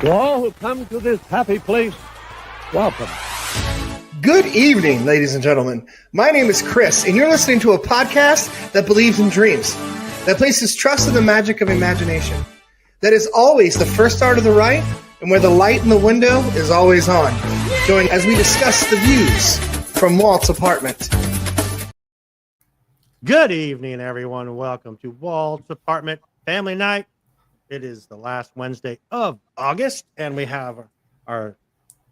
To all who come to this happy place, welcome. Good evening, ladies and gentlemen. My name is Chris, and you're listening to a podcast that believes in dreams, that places trust in the magic of imagination, that is always the first start of the right, and where the light in the window is always on. Join as we discuss the views from Walt's apartment. Good evening, everyone. Welcome to Walt's apartment family night. It is the last Wednesday of August, and we have our,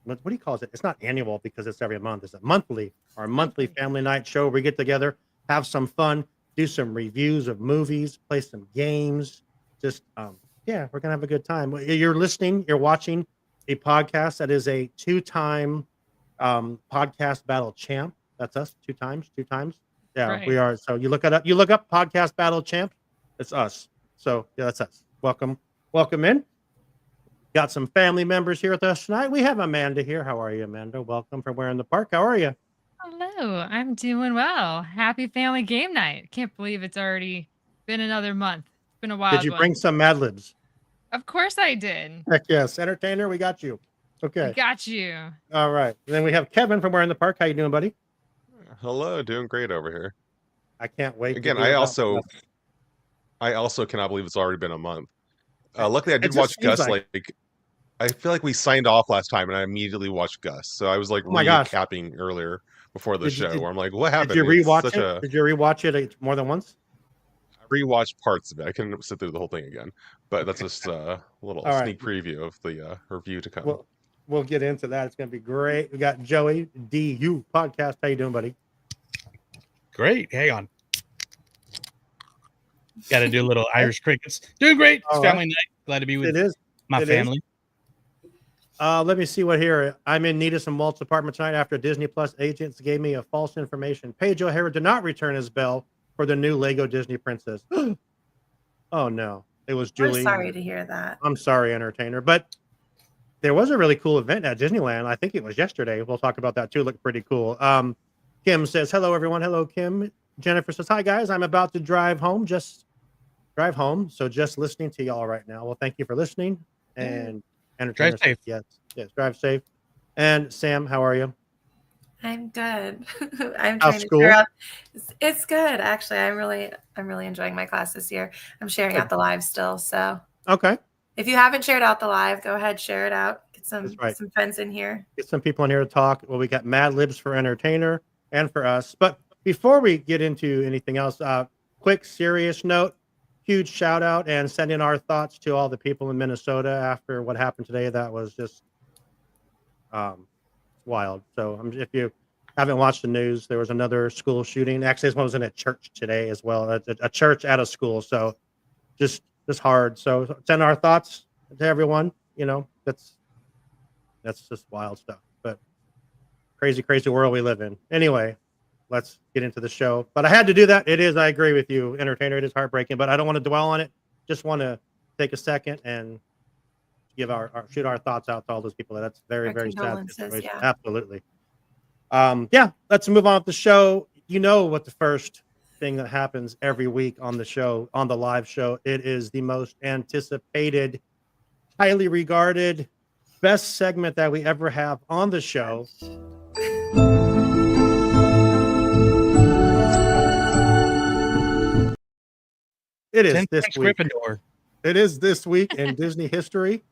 what do you call it? It's not annual because it's every month. It's our monthly family night show. We get together, have some fun, do some reviews of movies, play some games. Just, we're going to have a good time. You're watching a podcast that is a two-time podcast battle champ. That's us, two times. Yeah, right. We are. So you look up podcast battle champ. It's us. So yeah, that's us. Welcome in. Got some family members here with us tonight. We have Amanda here. How are you, Amanda? Welcome from where in the park. How are you? Hello, I'm doing well. Happy family game night. Can't believe it's already been another month. It's been a while. Did you bring some Mad Libs? Of course I did. Heck yes. Entertainer, we got you. Okay. We got you. All right. And then we have Kevin from where in the park. How you doing, buddy? Hello, doing great over here. I can't wait. Again, I also cannot believe it's already been a month. Luckily, I did watch Gus. I feel like we signed off last time, and I immediately watched Gus. So I was like recapping earlier before the show, where I'm like, "What happened?" Did you rewatch it? Did you rewatch it more than once? I rewatched parts of it. I couldn't sit through the whole thing again, but that's just a little sneak preview of the review to come. We'll get into that. It's going to be great. We got Joey DU podcast. How you doing, buddy? Great. Hang on. Got to do a little Irish crickets. Doing great. It's family night. Glad to be with my family. Let me see what here. I'm in need of some Walt's apartment tonight after Disney Plus agents gave me a false information. Paige O'Hara did not return his bell for the new Lego Disney Princess. Oh, no. It was Julie. I'm sorry to hear that. I'm sorry, entertainer. But there was a really cool event at Disneyland. I think it was yesterday. We'll talk about that, too. It looked pretty cool. Kim says, hello, everyone. Hello, Kim. Jennifer says, hi, guys. I'm about to drive home. So just listening to y'all right now. Well, thank you for listening. And drive safe. Yes, drive safe. And Sam, how are you? I'm good. I'm trying to figure out. It's good, actually. I'm really enjoying my class this year. I'm sharing out the live still. So okay. If you haven't shared out the live, go ahead, share it out. Get some friends in here. Get some people in here to talk. Well, we got Mad Libs for entertainer and for us. But before we get into anything else, quick serious note. Huge shout out and send in our thoughts to all the people in Minnesota after what happened today. That was just wild. So if you haven't watched the news, there was another school shooting. Actually, this one was in a church today as well, a church at a school. So just hard. So send our thoughts to everyone. You know, that's just wild stuff. But crazy world we live in. Anyway. Let's get into the show. But I had to do that. I agree with you, entertainer. It is heartbreaking, but I don't want to dwell on it. Just want to take a second and give shoot our thoughts out to all those people. That's very, very sad situation. Yeah. Absolutely. Let's move on with the show. You know what the first thing that happens every week on the show, on the live show, it is the most anticipated, highly regarded, best segment that we ever have on the show. It is this week. Gryffindor. It is this week in Disney history.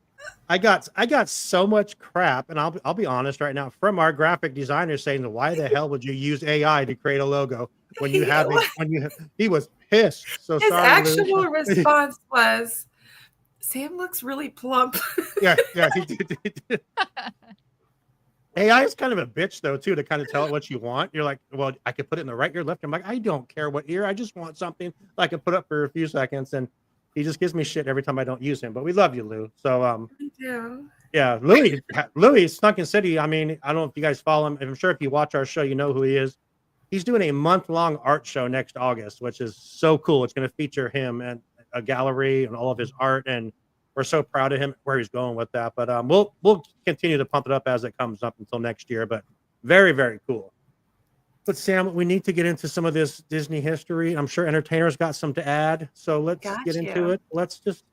I got so much crap, and I'll be honest right now, from our graphic designer saying, "Why the hell would you use AI to create a logo when you have it?" He was pissed. So his sorry, actual response was, "Sam looks really plump." Yeah, he did. AI is kind of a bitch though too, to kind of tell it what you want. You're like, well, I could put it in the right ear, left. I'm like, I don't care what ear. I just want something I can put up for a few seconds, and he just gives me shit every time I don't use him. But we love you, Lou. So we do. Yeah, Louis Sunken City. I mean, I don't know if you guys follow him. I'm sure if you watch our show, you know who he is. He's doing a month-long art show next August, which is so cool. It's going to feature him and a gallery and all of his art, and we're so proud of him, where he's going with that. But we'll continue to pump it up as it comes up until next year. But very, very cool. But Sam, we need to get into some of this Disney history. I'm sure entertainers got some to add. So let's get into it. Let's just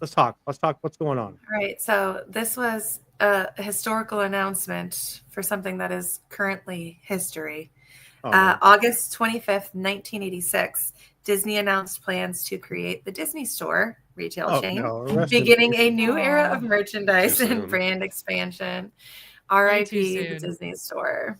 Let's talk. What's going on? All right. So this was a historical announcement for something that is currently history. August 25th, 1986, Disney announced plans to create the Disney Store retail chain, beginning a new era of merchandise and brand expansion. R.I.P. the Disney Store.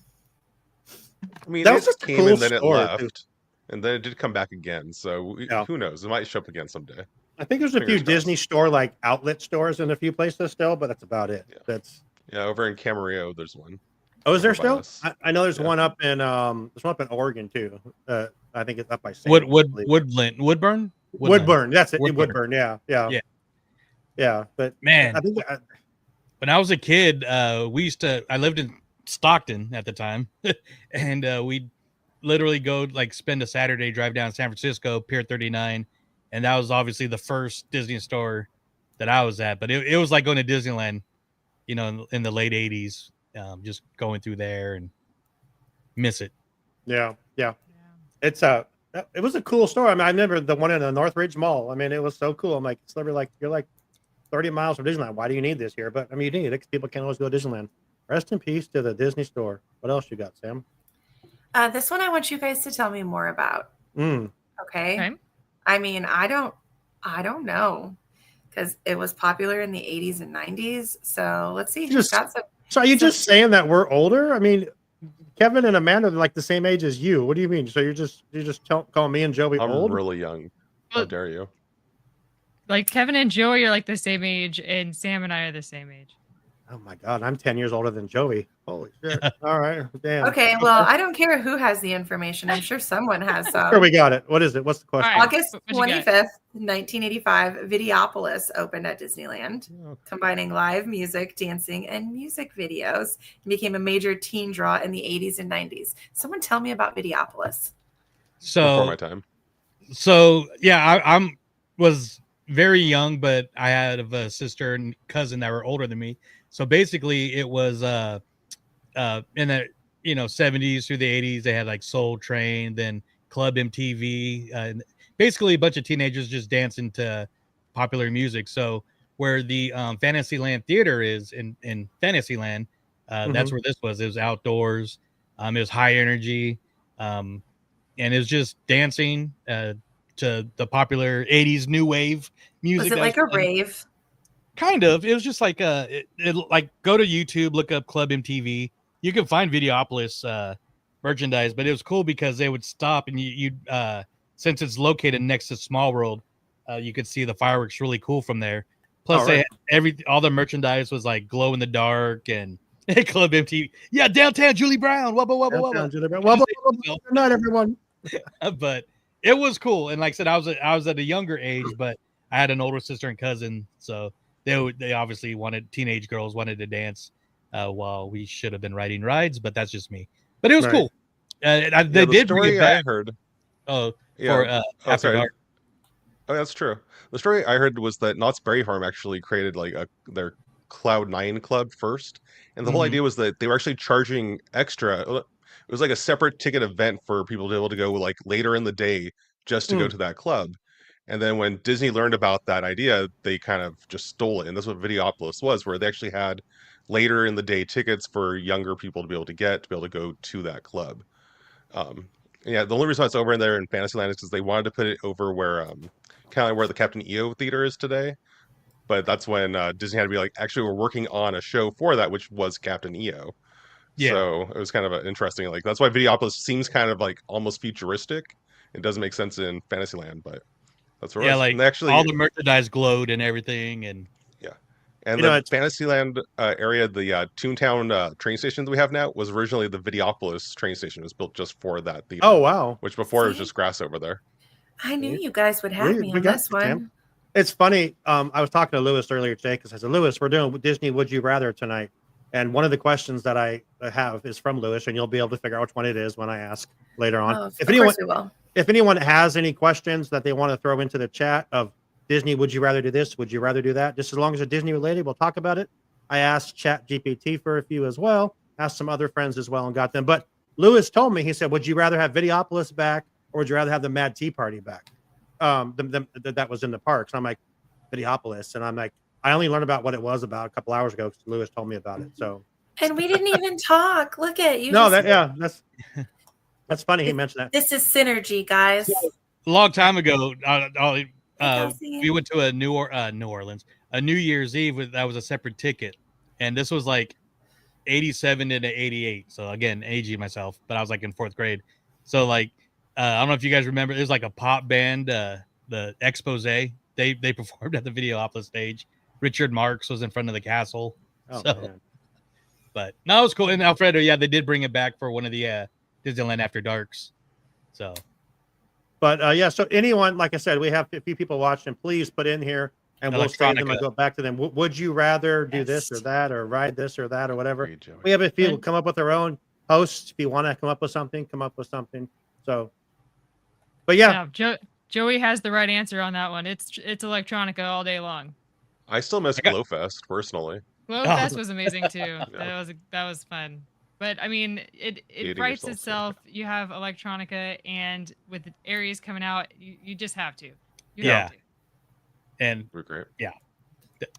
I mean, that was just came cool and then it left, and then it did come back again. So who knows? It might show up again someday. I think there's a few Disney Store like outlet stores in a few places still, but that's about it. Yeah. Over in Camarillo, there's one. Oh, is there still? I know there's one up in Oregon too. I think it's up by Woodburn. That's it. Woodburn. Yeah. But man, I think when I was a kid, I lived in Stockton at the time, and we'd literally go like spend a Saturday drive down San Francisco, Pier 39, and that was obviously the first Disney store that I was at. But it was like going to Disneyland, in the late 80s. Just going through there and miss it. Yeah. It's it was a cool store. I mean, I remember the one in the Northridge Mall. I mean, it was so cool. I'm like, it's literally like you're like 30 miles from Disneyland. Why do you need this here? But I mean, you need it because people can't always go to Disneyland. Rest in peace to the Disney Store. What else you got, Sam? This one I want you guys to tell me more about. Okay. I mean, I don't know because it was popular in the 80s and 90s. So let's see who's got some. So are you just saying that we're older? I mean, Kevin and Amanda are like the same age as you. What do you mean? So you're just calling me and Joey old? I'm really young. How dare you? Like Kevin and Joey are like the same age, and Sam and I are the same age. Oh my God, I'm 10 years older than Joey. Holy shit. All right. Damn. Okay, well, I don't care who has the information. I'm sure someone has some. Sure, we got it. What is it? What's the question? Right. August 25th, 1985, Videopolis opened at Disneyland, combining live music, dancing, and music videos. It became a major teen draw in the 80s and 90s. Someone tell me about Videopolis. Before my time. So, yeah, I was very young, but I had a sister and cousin that were older than me. So basically, it was in the 70s through the 80s. They had like Soul Train, then Club MTV. Basically, a bunch of teenagers just dancing to popular music. So where the Fantasyland Theater is in Fantasyland, that's where this was. It was outdoors. It was high energy, and it was just dancing to the popular 80s new wave music. Was it like a rave? Kind of. It was just like like go to YouTube, look up Club MTV. You can find Videopolis merchandise, but it was cool because they would stop and you'd since it's located next to Small World, you could see the fireworks really cool from there. Plus, they had all the merchandise was like glow in the dark and Club MTV. Yeah, downtown Julie Brown. Wubba wubba wubba. Julie Brown. Wubba wubba. Good night, everyone. But it was cool, and like I said, I was at a younger age, but I had an older sister and cousin, so they obviously teenage girls wanted to dance while we should have been riding rides, but that's just me. But it was cool. They did bring it back. I heard. After Dark. Oh, that's true. The story I heard was that Knott's Berry Farm actually created like their Cloud9 club first, and the whole idea was that they were actually charging extra. It was like a separate ticket event for people to be able to go like later in the day just to go to that club. And then when Disney learned about that idea, they kind of just stole it. And that's what Videopolis was, where they actually had later in the day tickets for younger people to be able to go to that club. The only reason it's over in there in Fantasyland is because they wanted to put it over where kind of like where the Captain EO Theater is today. But that's when Disney had to be like, actually, we're working on a show for that, which was Captain EO. Yeah. So it was kind of interesting. Like that's why Videopolis seems kind of like almost futuristic. It doesn't make sense in Fantasyland, but that's where like actually all the merchandise glowed and everything, and the Fantasyland area, the Toontown train station that we have now was originally the Videopolis train station. It was built just for that theater. Oh wow! Which before it was just grass over there. I knew you guys would have me on this one. Sam. It's funny. I was talking to Lewis earlier today because I said, Lewis, we're doing Disney Would You Rather tonight. And one of the questions that I have is from Lewis, and you'll be able to figure out which one it is when I ask later on. Oh, if anyone has any questions that they want to throw into the chat of Disney, would you rather do this? Would you rather do that? Just as long as it's Disney related, we'll talk about it. I asked ChatGPT for a few as well, asked some other friends as well and got them. But Lewis told me, he said, would you rather have Videopolis back or would you rather have the Mad Tea Party back? That was in the parks. I'm like, Videopolis, and I'm like, I only learned about what it was about a couple hours ago because Lewis told me about it. So, and we didn't even talk. Look at you. No, that's funny. He mentioned that. This is synergy, guys. A long time ago, we went to a New Orleans, a New Year's Eve. That was a separate ticket, and this was like 87 into 88. So again, aging myself, but I was like in 4th grade. So like, I don't know if you guys remember, there's like a pop band, the Expose. They performed at the Videopolis stage. Richard Marx was in front of the castle. Oh, so, man. But no, it was cool. And Alfredo, yeah, they did bring it back for one of the Disneyland After Darks. So, but yeah, so anyone, like I said, we have a few people watching. Please put in here, and we'll save them and go back to them. Would you rather do this or that, or ride this or that, or whatever? We have a few come up with their own hosts. If you want to come up with something, come up with something. So, but yeah, Joey has the right answer on that one. It's electronica all day long. I still miss Glowfest personally. Glowfest was amazing too. That was fun. But I mean, it writes itself. You have electronica, and with the Aries coming out, you just have to. You have to. And we're great. Yeah.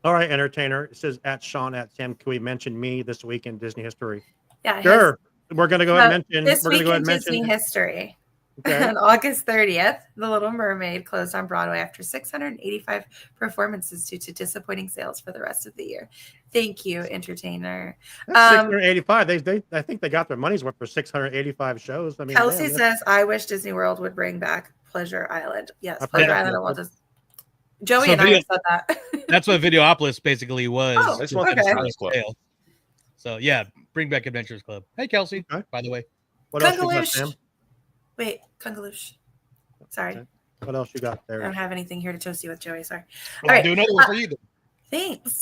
All right, entertainer. It says at Sean at Sam. Can we mention me this week in Disney history? Yeah. Sure. We're gonna go ahead and mention this week in Disney history. Okay. On August 30th, The Little Mermaid closed on Broadway after 685 performances due to disappointing sales for the rest of the year. Thank you, entertainer. 685. I think they got their money's worth for 685 shows. I mean, Kelsey says, "I wish Disney World would bring back Pleasure Island." Yes, Pleasure Island. We'll just Joey and I said that. That's what Videopolis basically was. Oh, okay. So yeah, bring back Adventures Club. Hey, Kelsey. Okay. By the way, what else you got, Sam? Wait, Kungaloosh. Sorry. Okay. What else you got there? I don't have anything here to toast you with, Joey. Sorry. Well, I'll do another one for you then. Thanks.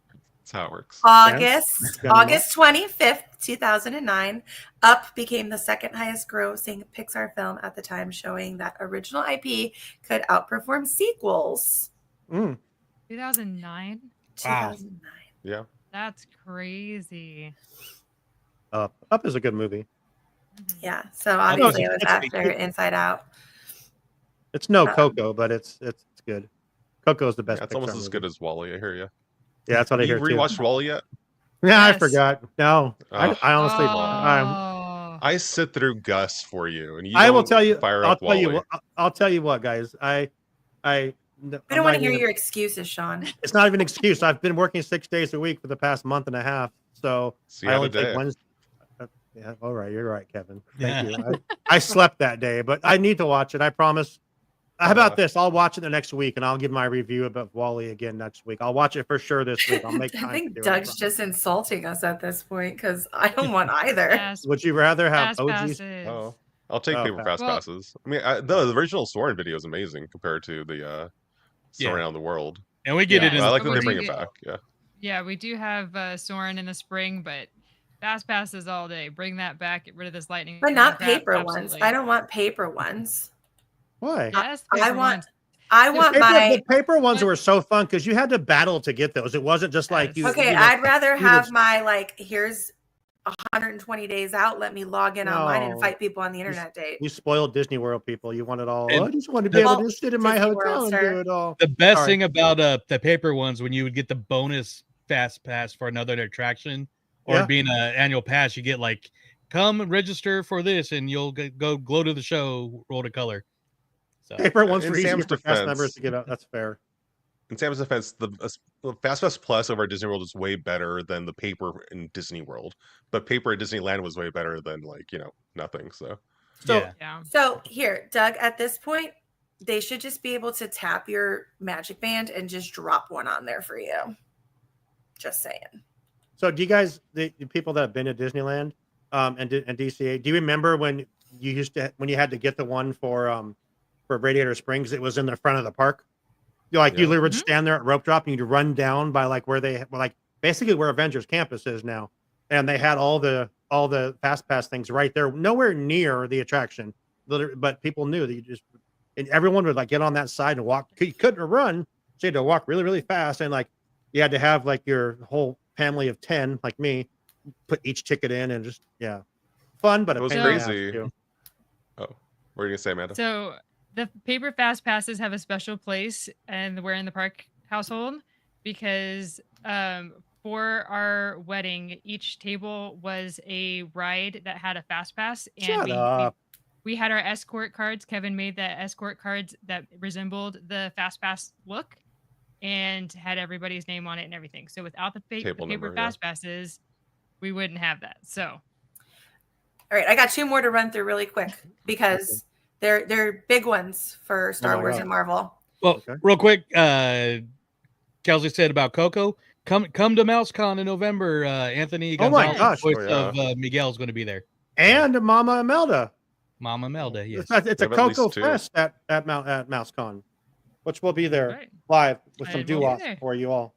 That's how it works. August 25th, 2009, Up became the second highest grossing Pixar film at the time, showing that original IP could outperform sequels. 2009? 2009. Yeah. That's crazy. Up is a good movie. Yeah, so obviously it was after Inside Out. It's no Coco, but it's good. Coco's the best. Yeah, it's almost as good as WALL-E. I hear you. Yeah, that's what I hear too. You rewatched WALL-E yet? Yeah, yes. I forgot. No, I honestly, I sit through Gus for you, and I will tell you. I'll tell you what, guys. I don't want to hear your excuses, Sean. It's not even an excuse. I've been working 6 days a week for the past month and a half, so I only take Wednesday. Yeah, all right. You're right, Kevin. Thank you. I slept that day, but I need to watch it. I promise. How about this? I'll watch it the next week, and I'll give my review about WALL-E again next week. I'll watch it for sure this week. I'll make time. I think Doug's just insulting us at this point because I don't want either. Would you rather have OGs? Oh, I'll take paper fast passes. I mean, the original Soarin' video is amazing compared to the Around the World. And we get it. I like that they bring it back. Yeah. Yeah, we do have Soarin' in the spring, but fast passes all day. Bring that back. Get rid of this lightning. But not paper ones. I don't want paper ones. Why? Yes, I want the paper ones were so fun because you had to battle to get those. It wasn't just like you. Okay, I'd rather have my here's 120 days out. Let me log in online and fight people on the internet date. You spoiled Disney World people. You want it all. I just want to be able to just sit in my hotel and do it all. The best thing about the paper ones, when you would get the bonus fast pass for another attraction, or being an annual pass, you get come register for this, and you'll go glow to the show, roll to color. So, paper ones for easier for cast members to get out. That's fair. In Sam's defense, the Fast Pass Plus over at Disney World is way better than the paper in Disney World. But paper at Disneyland was way better than nothing. So here, Doug, at this point, they should just be able to tap your Magic Band and just drop one on there for you. Just saying. So do you guys, the people that have been to Disneyland and DCA, do you remember when you had to get the one for Radiator Springs? It was in the front of the park. You literally would stand there at rope drop and you'd run down by where they basically where Avengers Campus is now, and they had all the fast pass things right there, nowhere near the attraction, but people knew that and everyone would get on that side and walk. You couldn't run, so you had to walk really, really fast, and you had to have your whole family of 10 like me put each ticket in, and just fun, but it was crazy. Oh, what are you gonna say, Amanda? So the paper fast passes have a special place in the Where in the Park household because for our wedding, each table was a ride that had a fast pass, and Shut up. we had our escort cards. Kevin made the escort cards that resembled the fast pass look and had everybody's name on it and everything. So without the paper fast passes, we wouldn't have that. So, all right, I got two more to run through really quick because they're big ones for Star Wars and Marvel. Well, real quick, Kelsey said about Coco. Come to MouseCon in November. Anthony Gonzalez, voice of Miguel, is going to be there. And Mama Imelda. Mama Imelda, yes. It's a Coco Fest at MouseCon, which will be there live with some doo-wops for you all.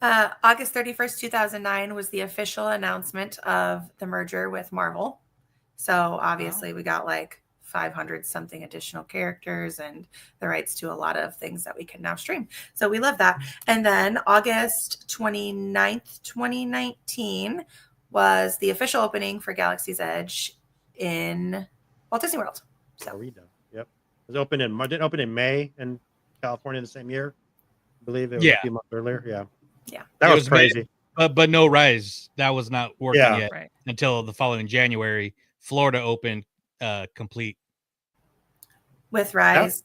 August 31st, 2009 was the official announcement of the merger with Marvel. So obviously we got like 500 something additional characters and the rights to a lot of things that we can now stream. So we love that. And then August 29th, 2019 was the official opening for Galaxy's Edge in Walt Disney World. So yep. It was didn't open in May in California the same year. I believe it was a few months earlier. Yeah. That was crazy. But no Rise. That was not working yet until the following January. Florida opened complete. With Rise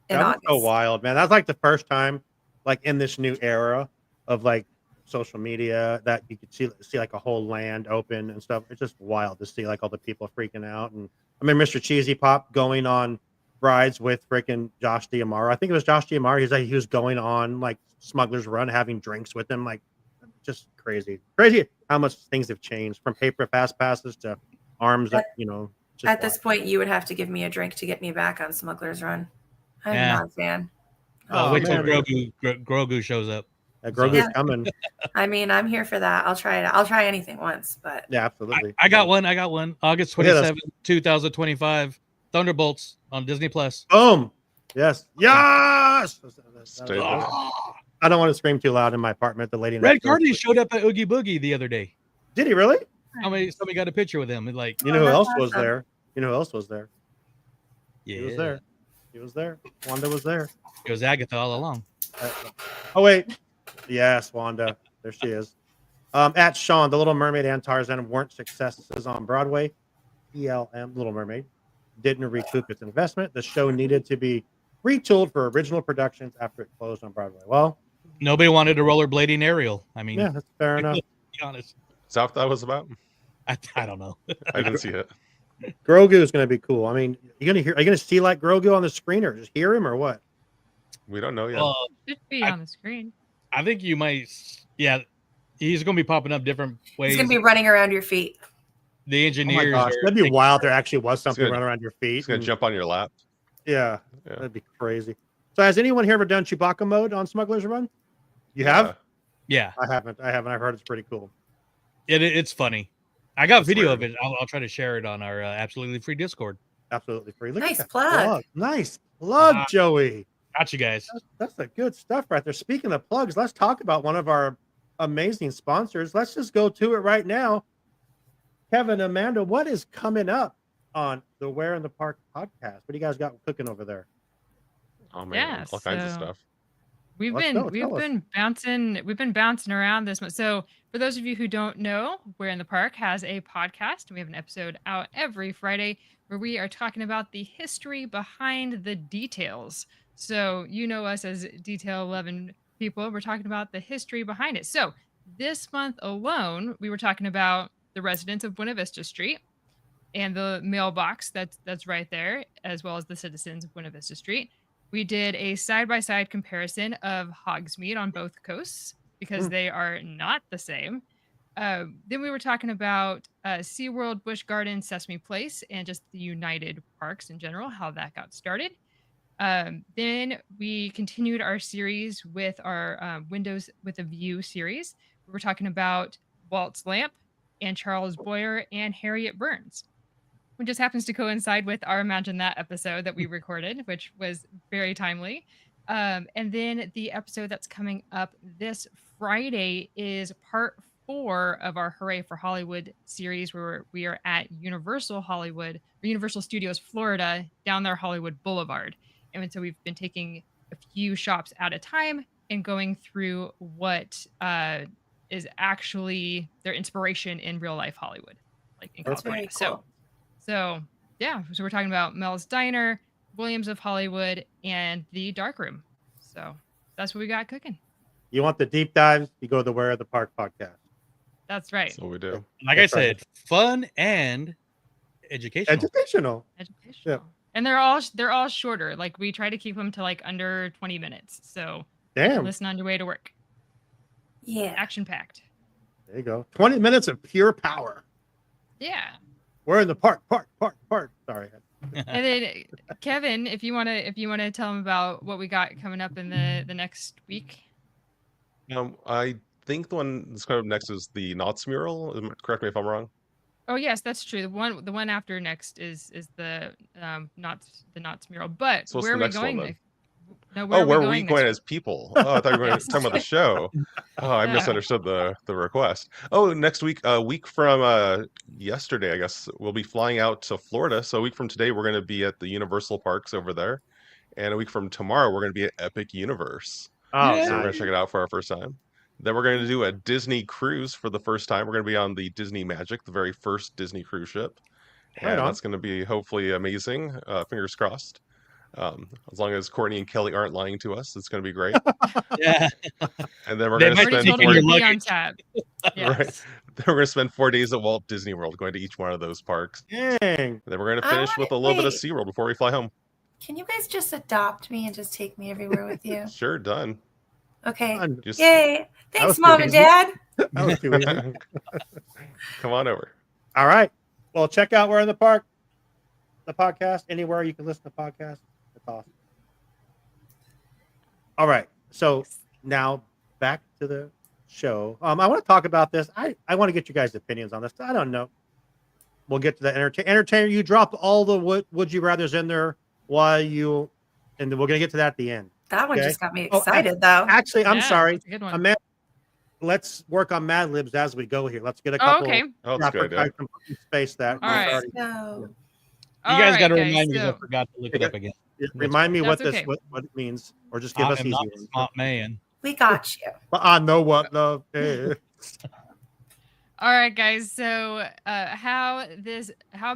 in August. That was so wild, man. That's like the first time, like in this new era of like social media, that you could see like a whole land open and stuff. It's just wild to see like all the people freaking out. And I mean, Mr. Cheesy Pop going on rides with freaking Josh D'Amaro. I think it was Josh D'Amaro. He was going on like Smuggler's Run, having drinks with him. Like, just crazy how much things have changed from paper fast passes to arms that at this point you would have to give me a drink to get me back on Smuggler's Run. I'm not a fan. Wait till Grogu shows up. Grogu's coming. I mean, I'm here for that. I'll try it. I'll try anything once, but yeah, absolutely. I got one. August 27th, 2025. Thunderbolts on Disney Plus. Boom. Yes. I don't want to scream too loud in my apartment. The lady Red Guardian showed up at Oogie Boogie the other day. Did he really? Somebody got a picture with him. And like, you know who else was there? You know who else was there? Yeah, he was there. Wanda was there. It was Agatha all along. Oh wait, yes, Wanda. There she is. At Sean, The Little Mermaid and Tarzan weren't successes on Broadway. ELM, Little Mermaid, didn't recoup its investment. The show needed to be retooled for original productions after it closed on Broadway. Well, nobody wanted a rollerblading Ariel. I mean, yeah, that's fair enough. To be honest, is that what that was about? I don't know. I didn't see it. Grogu is going to be cool. I mean, are you going to see like Grogu on the screen or just hear him or what? We don't know yet. It should be on the screen. I think you might. Yeah, he's going to be popping up different ways. He's going to be running around your feet. The engineers. Oh my gosh, that'd be wild. There actually was something running around your feet. He's going to jump on your lap. Yeah, that'd be crazy. So, has anyone here ever done Chewbacca mode on Smuggler's Run? You have? Yeah, I haven't. I've heard it's pretty cool. It's funny. I got video of it. I'll try to share it on our absolutely free Discord. Absolutely free. Look nice plug. Nice plug, Joey. Got you guys. That's the good stuff right there. Speaking of plugs, let's talk about one of our amazing sponsors. Let's just go to it right now. Kevin, Amanda, what is coming up on the Where in the Park podcast? What do you guys got cooking over there? Oh man, all kinds of stuff. We've been bouncing around this month. So for those of you who don't know, Where in the Park has a podcast. We have an episode out every Friday where we are talking about the history behind the details. So you know us as detail 11 people. We're talking about the history behind it. So this month alone, we were talking about the residents of Buena Vista Street and the mailbox that's right there, as well as the citizens of Buena Vista Street. We did a side-by-side comparison of Hogsmeade on both coasts because they are not the same. Then we were talking about SeaWorld, Busch Gardens, Sesame Place, and just the United Parks in general, how that got started. Then we continued our series with our Windows with a View series. We were talking about Walt's Lamp and Charles Boyer and Harriet Burns, which just happens to coincide with our Imagine That episode that we recorded, which was very timely. And then the episode that's coming up this Friday is part 4 of our Hooray for Hollywood series, where we are at Universal Studios Florida, down there Hollywood Boulevard. And so we've been taking a few shops at a time and going through what is actually their inspiration in real life Hollywood, like in That's California. very cool. So we're talking about Mel's Diner, Williams of Hollywood, and the Dark Room. So that's what we got cooking. You want the deep dives? You go to the Where the Park podcast. That's right. That's what we do. Like I said, fun and educational. Yeah. And they're all shorter. Like we try to keep them to like under 20 minutes. So listen on your way to work. Yeah. Action packed. There you go. 20 minutes of pure power. Yeah. We're in the park. Sorry. And then Kevin, if you wanna tell them about what we got coming up in the next week. I think the one that's coming up next is the Knots mural. Correct me if I'm wrong. Oh yes, that's true. The one after next is the Knots mural. But So where are we going? Where are we going as people? Oh, I thought you were talking about the show. Oh, I misunderstood the request. Oh, next week, a week from yesterday, I guess, we'll be flying out to Florida. So a week from today, we're going to be at the Universal Parks over there. And a week from tomorrow, we're going to be at Epic Universe. Oh, so we're going to check it out for our first time. Then we're going to do a Disney cruise for the first time. We're going to be on the Disney Magic, the very first Disney cruise ship. And that's going to be hopefully amazing. Fingers crossed. As long as Courtney and Kelly aren't lying to us, it's going to be great. Yeah. And then we're going to spend 4 days on tap. Yes. Right. Then we're going to spend 4 days at Walt Disney World, going to each one of those parks. Dang. And then we're going to finish with a little bit of SeaWorld before we fly home. Can you guys just adopt me and just take me everywhere with you? Sure, done. Okay. Just, yay. Thanks, Mom and Dad. That was too easy. Come on over. All right. Well, check out We're in the Park, the podcast, anywhere you can listen to podcasts. That's awesome. All right. So now back to the show. I want to talk about this. I want to get you guys' opinions on this. I don't know. We'll get to the entertainer. You dropped all the would you rathers in there and we're going to get to that at the end. That one just got me excited, though. Actually, I'm sorry. That's a good one. Amanda, let's work on Mad Libs as we go here. Let's get a couple. Okay. Oh, that's good. Yeah. Space that. All right. No. You guys got to remind me. I forgot to look it up again. Remind me what okay. what it means, or just give us easy ones. Smart man. We got you. But I know what love is. All right, guys. So how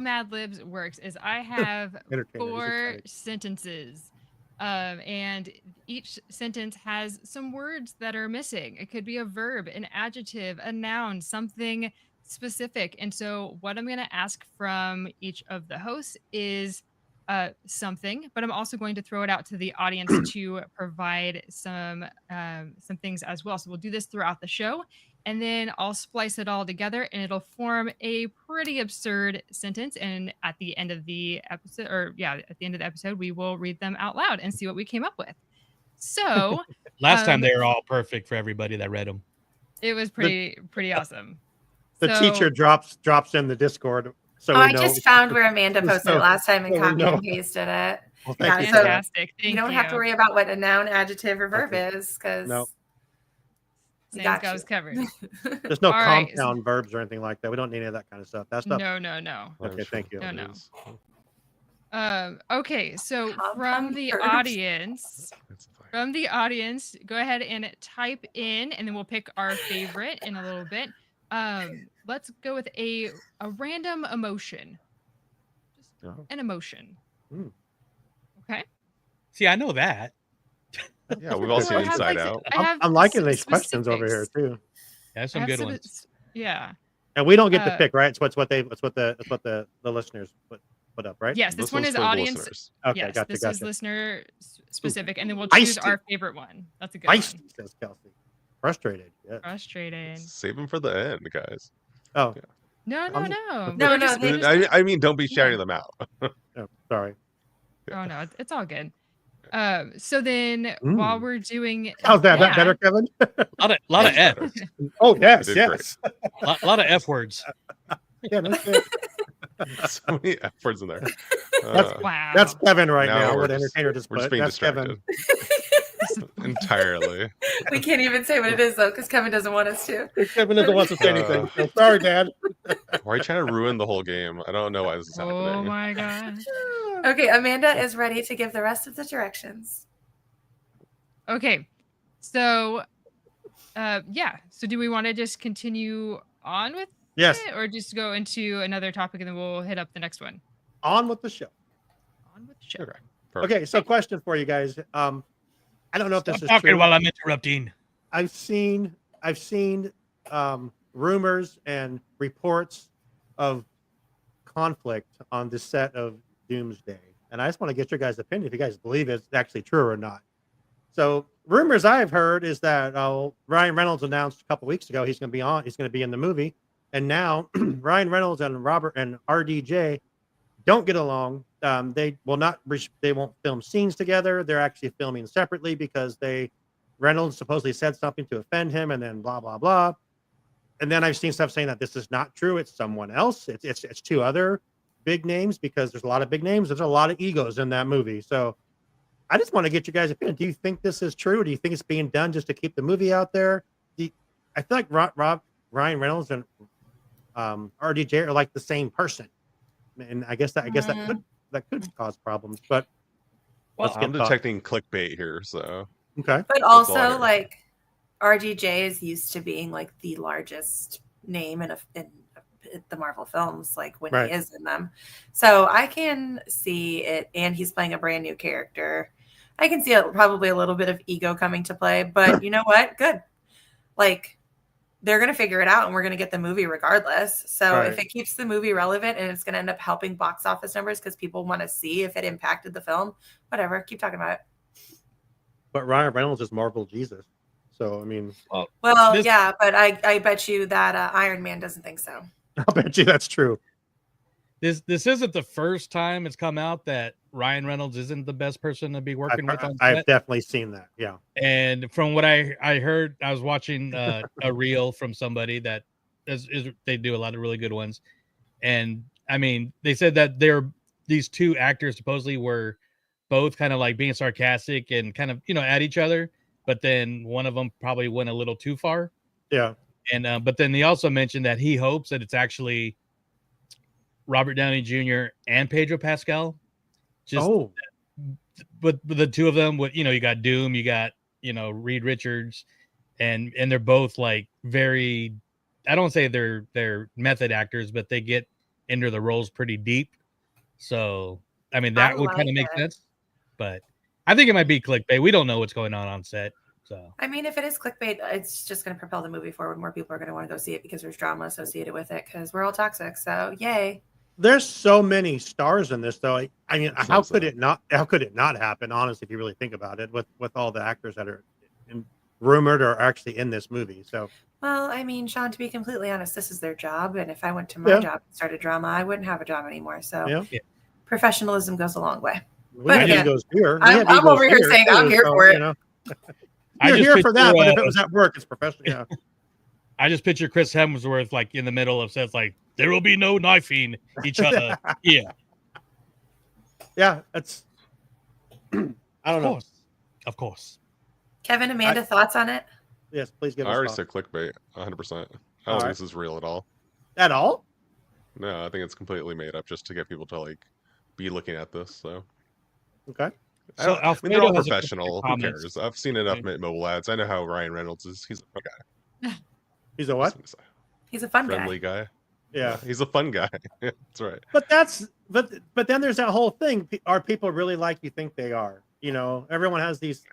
Mad Libs works is I have 4 sentences. And each sentence has some words that are missing. It could be a verb, an adjective, a noun, something specific. And so what I'm going to ask from each of the hosts is something, but I'm also going to throw it out to the audience to provide some things as well. So we'll do this throughout the show, and then I'll splice it all together, and it'll form a pretty absurd sentence. And at the end of the episode, we will read them out loud and see what we came up with. So last time they were all perfect for everybody that read them. It was pretty awesome. The teacher drops in the Discord. So I just found where Amanda posted it last time and copied and pasted it. Well, fantastic. You don't have to worry about what a noun, adjective, or verb is, because Same goes covered. There's no compound verbs or anything like that. We don't need any of that kind of stuff. That's stuff. No. Okay, thank you. No. Okay, so from the audience, go ahead and type in, and then we'll pick our favorite in a little bit. Let's go with a random emotion. Just an emotion. Okay. See, I know that. Yeah, we've all seen Inside Out. I'm liking these questions over here too. Yeah, some good ones. Yeah. And we don't get to pick, right? It's what the listeners put up, right? Yes, this one is audience. Okay, yes, gotcha. This is listener specific, and then we'll choose our favorite one. That's a good one. Says Kelsey. Frustrated. Yeah. Frustrated. Save them for the end, guys. Oh. Yeah. No. I mean, don't be shouting them out. Oh, sorry. Oh no, it's all good. So then while we're doing how's that? That better, Kevin? A lot of F. Oh yes. A lot of F words. Yeah, that's good. So many F words in there. That's Kevin right now. We're What entertainer just we're put. just being That's distracted. Kevin. Entirely. We can't even say what it is though, because Kevin doesn't want us to. Kevin doesn't want to say anything. So sorry, Dad. Why are you trying to ruin the whole game? I don't know why this is happening. Oh my gosh. Okay, Amanda is ready to give the rest of the directions. Okay, so so do we want to just continue on with Yes, it, or just go into another topic and then we'll hit up the next one? on with the show. On with the show. Okay. Perfect. Okay, so question for you guys. I don't know if this is talking true. while I'm interrupting. I've seen rumors and reports of conflict on the set of Doomsday, and I just want to get your guys' opinion if you guys believe it's actually true or not. So rumors I've heard is that Ryan Reynolds announced a couple weeks ago he's going to be in the movie, and now Ryan Reynolds and RDJ don't get along. They won't film scenes together. They're actually filming separately because Reynolds supposedly said something to offend him, and then blah blah blah. And then I've seen stuff saying that this is not true. It's someone else. It's two other big names, because there's a lot of big names. There's a lot of egos in that movie. So I just want to get your guys' opinion. Do you think this is true? Or do you think it's being done just to keep the movie out there? I feel like Ryan Reynolds and RDJ are like the same person, and I guess that could cause problems. But I'm detecting clickbait here, so okay. But also, like, RDJ is used to being like the largest name in the Marvel films, like when he is in them. So I can see it, and he's playing a brand new character. I can see probably a little bit of ego coming to play, but you know what? Good. Like, they're going to figure it out, and we're going to get the movie regardless. So if it keeps the movie relevant and it's going to end up helping box office numbers because people want to see if it impacted the film, whatever, keep talking about it. But Ryan Reynolds is Marvel Jesus. So, I mean. Well, yeah, but I bet you that Iron Man doesn't think so. I'll bet you that's true. This isn't the first time it's come out that Ryan Reynolds isn't the best person to be working with on set. I've definitely seen that, yeah. And from what I heard, I was watching a reel from somebody that they do a lot of really good ones. And, I mean, they said that these two actors supposedly were both kind of like being sarcastic and kind of, at each other. But then one of them probably went a little too far. Yeah. And but then he also mentioned that he hopes that it's actually Robert Downey Jr. and Pedro Pascal. But the two of them, you got Doom, you got Reed Richards, and they're both like very. I don't say they're method actors, but they get into the roles pretty deep. So I mean that would kind of make sense. But I think it might be clickbait. We don't know what's going on set. So I mean, if it is clickbait, it's just going to propel the movie forward. More people are going to want to go see it because there's drama associated with it because we're all toxic. So yay. There's so many stars in this, though. I mean, how could it not happen? Honestly, if you really think about it, with all the actors that are rumored or actually in this movie. So, well, I mean, Sean, to be completely honest, this is their job, and if I went to my job and started drama, I wouldn't have a job anymore. So, professionalism goes a long way. But again, I'm over here saying I'm here for it. You're here for that, but if it was at work, it's professional. Yeah. I just picture Chris Hemsworth like in the middle of sets, like there will be no knifing each other. Yeah. That's. I don't know. Of course. Kevin, Amanda, thoughts on it? Yes, please give us. I already said clickbait, 100%. I don't think this is real at all. At all? No, I think it's completely made up just to get people to like be looking at this. So. Okay. So I mean, they're all professional. Who cares? I've seen enough mobile ads. I know how Ryan Reynolds is. He's a fun guy. He's a what? He's a fun friendly guy. Yeah, he's a fun guy. That's right. But then there's that whole thing. Are people really like you think they are? Everyone has these.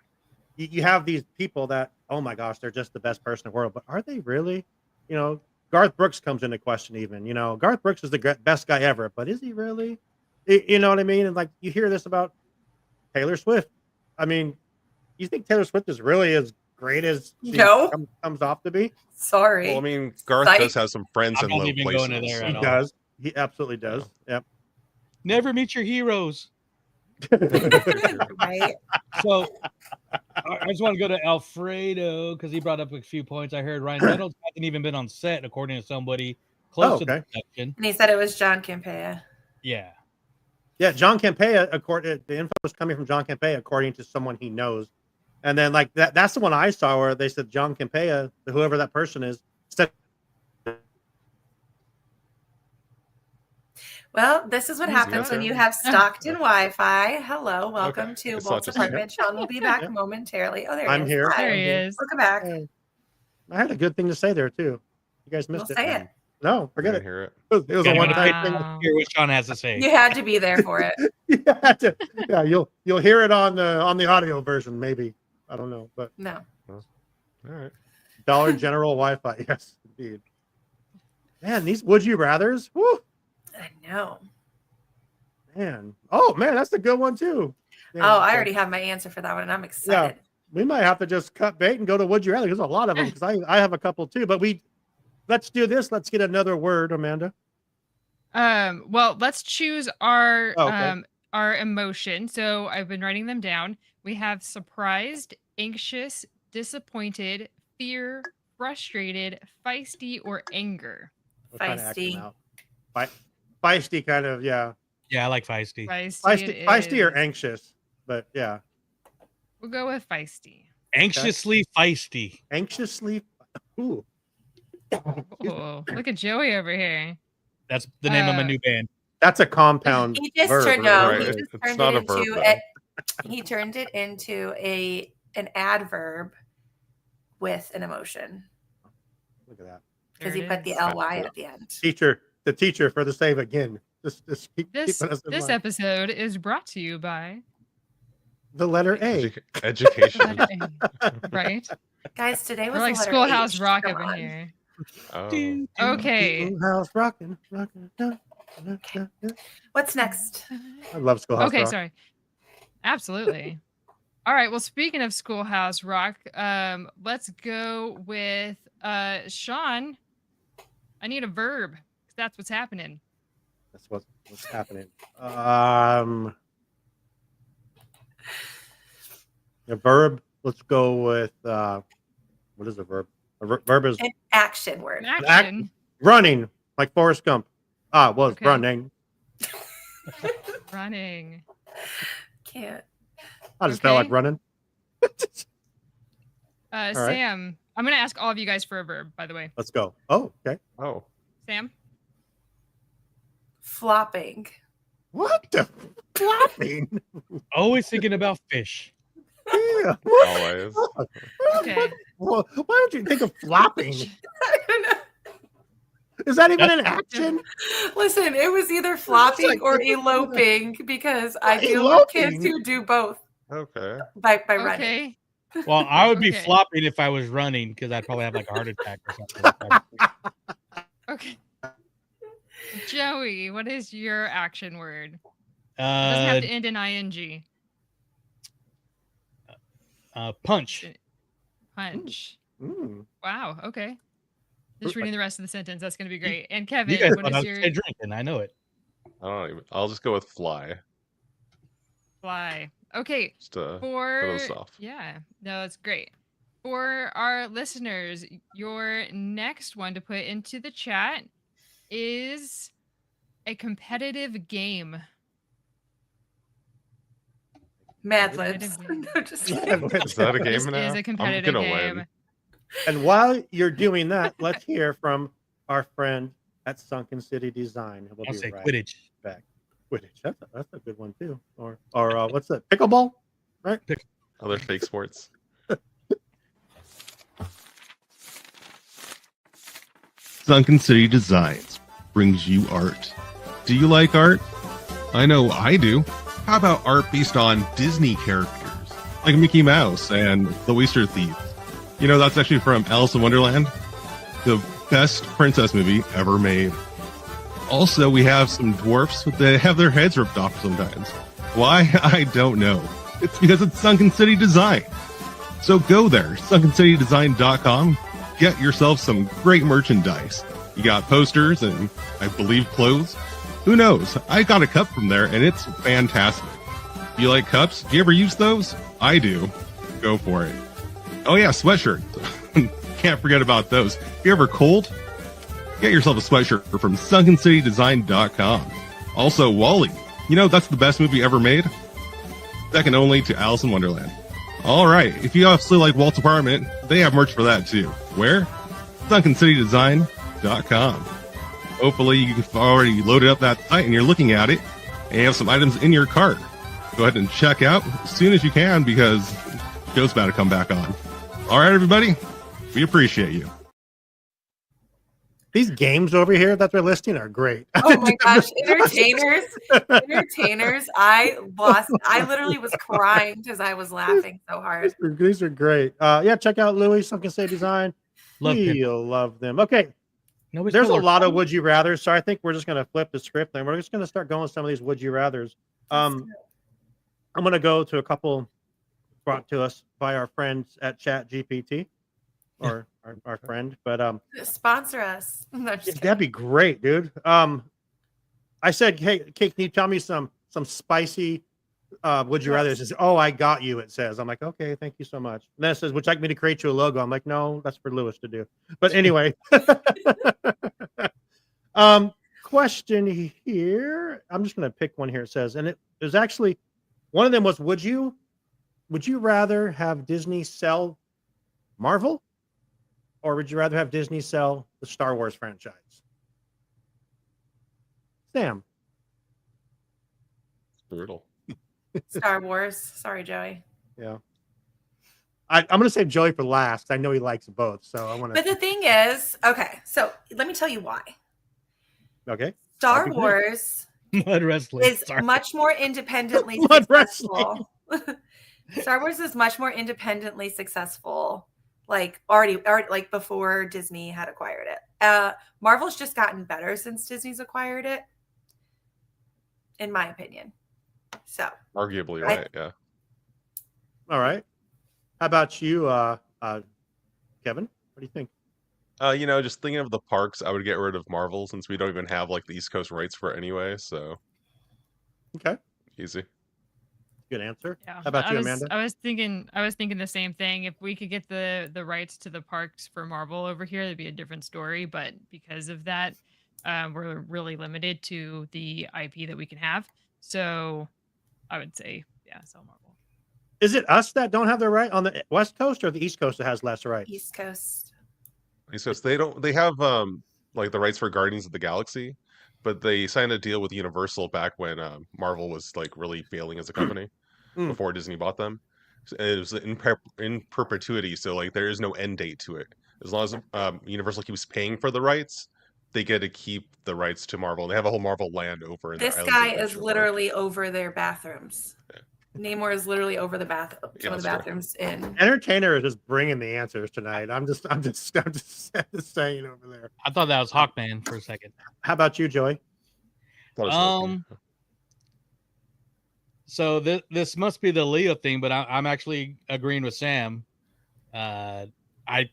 You have these people that, oh my gosh, they're just the best person in the world. But are they really? Garth Brooks comes into question. Even Garth Brooks is the best guy ever, but is he really? You know what I mean? And like you hear this about Taylor Swift. I mean, you think Taylor Swift is really as great as she comes off to be? Sorry. Well, I mean, Garth does have some friends in low places. He does. He absolutely does. Yep. Never meet your heroes. Right. So I just want to go to Alfredo because he brought up a few points. I heard Ryan Reynolds hasn't even been on set, according to somebody close to the production. And he said it was John Campea. Yeah. Yeah, John Campea, the info is coming from John Campea, according to someone he knows And then like that's the one I saw where they said John Campea, whoever that person is, said. Well, this is what happens when you have Stockton Wi-Fi. Hello, welcome to Walt's apartment. Sean will be back momentarily. Oh, there he is. I'm here. Hi. There he is. Welcome back. I had a good thing to say there too. You guys missed it. Say it. No, forget it. Hear it. It was a one-time thing. Hear what Sean has to say. You had to be there for it. Yeah, you'll hear it on the audio version, maybe. I don't know, but no. All right. Dollar General Wi-Fi, yes, indeed. Man, these would you rather's. Woo! I know. Man. Oh man, that's a good one too. Yeah, I already have my answer for that one, and I'm excited. Yeah, we might have to just cut bait and go to would you rather. There's a lot of them because I have a couple too. But let's do this. Let's get another word, Amanda. Well, let's choose our our emotion. So I've been writing them down. We have surprised, anxious, disappointed, fear, frustrated, feisty, or anger. Feisty. Feisty kind of, yeah. Yeah, I like feisty. Feisty or anxious, but yeah. We'll go with feisty. Anxiously feisty. Anxiously. Ooh. Oh, look at Joey over here. That's the name of my new band. That's a compound. He just verb, turned right? he just It's turned not it a verb, into he turned it into an adverb with an emotion. Look at that. Because he put the ly at the end. The teacher for the save again. Just keep This mind. episode is brought to you by The letter A. Education. right? Guys, today was We're like the letter Schoolhouse H. Rock Come over on. here. Oh. Okay. Schoolhouse rocking. What's next? I love Schoolhouse Okay, Rock. sorry. Absolutely. All right. Well, speaking of Schoolhouse Rock, let's go with Sean. I need a verb because that's what's happening. That's what's happening. A verb. Let's go with what is a verb? Verb is An action word. An action. running, like Forrest Gump. Was Okay. running. Running. Can't. I just felt Okay. like running. right. Sam, I'm going to ask all of you guys for a verb, by the way. Let's go. Oh, okay. Oh. Sam? Flopping. What the flopping? Always thinking about fish. Yeah. Always. Okay. Well, why don't you think of flopping? I don't know. Is that even an action? Listen, it was either flopping like- or eloping because I deal with kids Eloping? who do both Okay. by running. Okay. Well, I would be Okay. flopping if I was running because I'd probably have like a heart attack or something. Okay. Joey, what is your action word? It doesn't have to end in ing. Punch. Punch. Mm. Wow. Okay. Just Perfect. reading the rest of the sentence. That's going to be great. And Kevin, You guys what thought I is was your drinking. I know it. I'll just go with fly. fly? Okay. Just to For throw this off. yeah, no, it's great. For our listeners, your next one to put into the chat is a competitive game. Mad Libs. Competitive game. No, just kidding. Is that a game This now? is a competitive I'm gonna game. win. And while you're doing that, let's hear from our friend at Sunken City Design. We'll I'll be say right Quidditch. back. Quidditch. That's a good one too. Or what's that? Pickleball? Right? Other fake sports. Sunken City Designs brings you art. Do you like art? I know I do. How about art based on Disney characters, like Mickey Mouse and the Oyster Thieves? You know, that's actually from Alice in Wonderland, the best princess movie ever made. Also, we have some dwarfs that have their heads ripped off sometimes. Why? I don't know. It's because it's Sunken City Design. So go there, sunkencitydesign.com. Get yourself some great merchandise. You got posters and, I believe, clothes. Who knows? I got a cup from there, and it's fantastic. Do you like cups? Do you ever use those? I do. Go for it. Oh yeah, sweatshirt. Can't forget about those. If you're ever cold, get yourself a sweatshirt from sunkencitydesign.com. Also, Wall-E. You know, that's the best movie ever made. Second only to Alice in Wonderland. All right. If you also like Walt's apartment, they have merch for that too. Where? DuncanCityDesign.com. Hopefully you've already loaded up that site and you're looking at it and you have some items in your cart. Go ahead and check out as soon as you can because the show's about to come back on. All right, everybody. We appreciate you. These games over here that they're listing are great. Oh my gosh, entertainers. I literally was crying because I was laughing so hard. These are great. Yeah, check out Louis, Sunken City Design. You'll love them. Okay. There's a lot of would you rather, so I think we're just going to flip the script and we're just going to start going with some of these would you rathers. I'm going to go to a couple brought to us by our friends at Chat GPT. Or our friend, but sponsor us. No, that'd be great, dude. I said, hey, can you tell me some spicy would you rather? It says, oh, I got you. It says, I'm like, okay, thank you so much. And then it says, would you like me to create you a logo? I'm like, no, that's for Lewis to do. But anyway, question here. I'm just gonna pick one here. It says, and it was actually one of them was, would you rather have Disney sell Marvel? Or would you rather have Disney sell the Star Wars franchise? Sam. Brutal. Star Wars. Sorry, Joey. Yeah. I'm going to save Joey for last. I know he likes both. So I want to. But the thing is, okay, so let me tell you why. Okay. Star Wars Mud wrestling is much more independently successful. Star Wars is much more independently successful. Like already like before Disney had acquired it. Marvel's just gotten better since Disney's acquired it, in my opinion. So arguably, right? Yeah. All right. How about you, Kevin? What do you think? Just thinking of the parks, I would get rid of Marvel since we don't even have like the East Coast rights for it anyway. So okay, easy. Good answer. Yeah. How about you, Amanda? I was thinking the same thing. If we could get the rights to the parks for Marvel over here, it'd be a different story. But because of that, we're really limited to the IP that we can have. So I would say, yeah, sell Marvel. Is it us that don't have the right on the West Coast or the East Coast that has less rights? East Coast. East Coast. They have like the rights for Guardians of the Galaxy, but they signed a deal with Universal back when Marvel was like really failing as a company. Before Disney bought them. It was in perpetuity, so like there is no end date to it. As long as Universal keeps paying for the rights, they get to keep the rights to Marvel. They have a whole Marvel land over in this guy is literally over their bathrooms. Yeah. Namor is literally over the bathroom. Some of the bathrooms in. Entertainer is just bringing the answers tonight. I'm just saying over there. I thought that was Hawkman for a second. How about you, Joey? So this must be the Leo thing, but I'm actually agreeing with Sam. I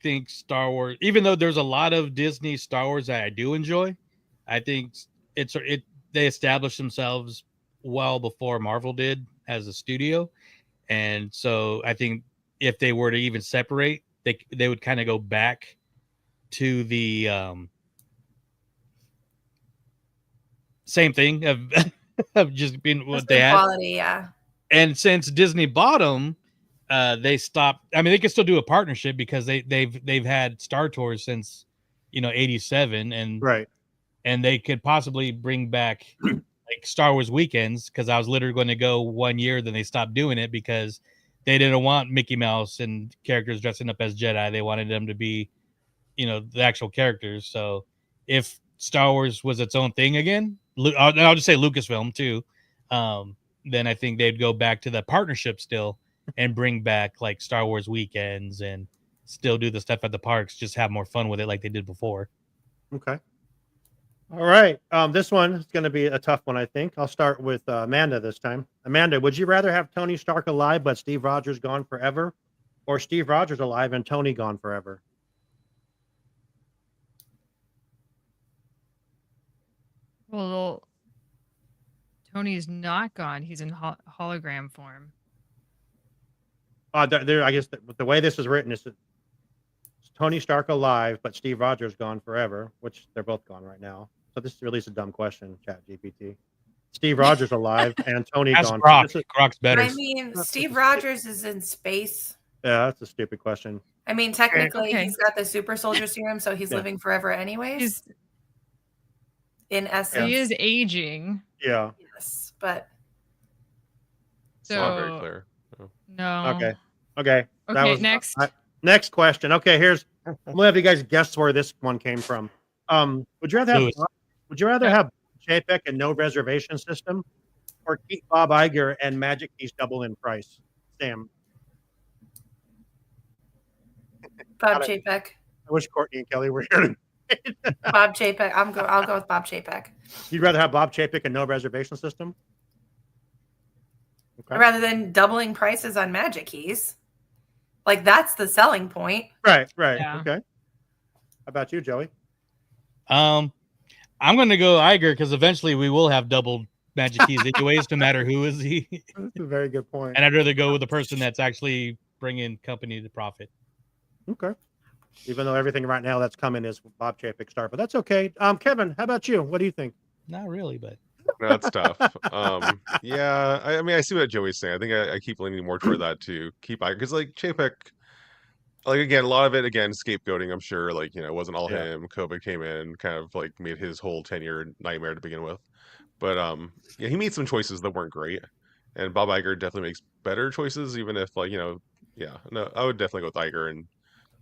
think Star Wars, even though there's a lot of Disney Star Wars that I do enjoy, I think they established themselves well before Marvel did as a studio, and so I think if they were to even separate, they would kind of go back to the same thing of just being what they had. Quality, yeah. And since Disney bought them, they stopped. I mean, they can still do a partnership because they've had Star Tours since '87, and right. And they could possibly bring back like Star Wars weekends, because I was literally going to go 1 year, then they stopped doing it because they didn't want Mickey Mouse and characters dressing up as Jedi. They wanted them to be, the actual characters. So if Star Wars was its own thing again, I'll just say Lucasfilm too, then I think they'd go back to the partnership still and bring back like Star Wars weekends and still do the stuff at the parks, just have more fun with it like they did before. Okay. All right. This one is going to be a tough one, I think. I'll start with Amanda this time. Amanda, would you rather have Tony Stark alive but Steve Rogers gone forever, or Steve Rogers alive and Tony gone forever? Well, Tony's not gone. He's in hologram form. I guess the way this is written is Tony Stark alive, but Steve Rogers gone forever, which they're both gone right now. So this is really a dumb question, Chat GPT. Steve Rogers alive and Tony Ask gone. Croc. Croc's better. I mean, Steve Rogers is in space. Yeah, that's a stupid question. I mean, technically, Okay. he's got the super soldier serum, so he's living forever anyways. In essence. He is aging. Yeah. Yes, but. It's not very clear. No. Okay. Next. Next question. Okay, I'm gonna have you guys guess where this one came from. Would you rather have JPEG and no reservation system, or keep Bob Iger and Magic Keys double in price? Sam. Bob Chapek. I wish Courtney and Kelly were here. Bob Chapek. I'll go with Bob Chapek. You'd rather have Bob Chapek and no reservation system? Okay. Rather than doubling prices on Magic Keys. Like, that's the selling point. Right. Yeah. Okay. How about you, Joey? I'm going to go Iger because eventually we will have double Magic Keys anyways, no matter who is he. That's a very good point. And I'd rather go with the person that's actually bringing company to profit. Okay. Even though everything right now that's coming is Bob Chapek star, but that's okay. Kevin, how about you? What do you think? Not really, but No, that's tough. Yeah, I mean, I see what Joey's saying. I think I keep leaning more toward that to keep Iger, because like Chapek, like again, a lot of it again scapegoating. I'm sure, like it wasn't all him. COVID came in, kind of like made his whole tenure nightmare to begin with. But he made some choices that weren't great, and Bob Iger definitely makes better choices, even if I would definitely go with Iger and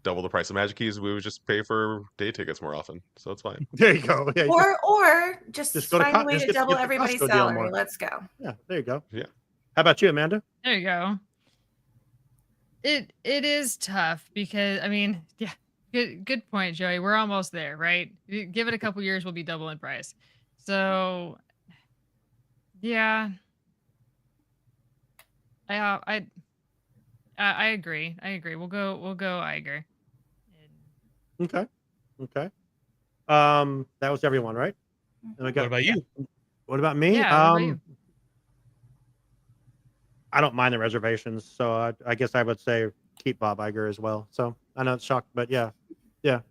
double the price of Magic Keys. We would just pay for day tickets more often, so it's fine. There you go. Yeah, or just find a way to double get everybody's Costco deal more. salary. Let's go. Yeah, there you go. Yeah. How about you, Amanda? There you go. It is tough because good point, Joey. We're almost there, right? Give it a couple years, we'll be double in price. So yeah. I agree. We'll go Iger. Okay. That was everyone, right? what about you? What about me? Yeah, what about you? I don't mind the reservations, so I guess I would say keep Bob Iger as well. So I know it's shocked, but yeah. Because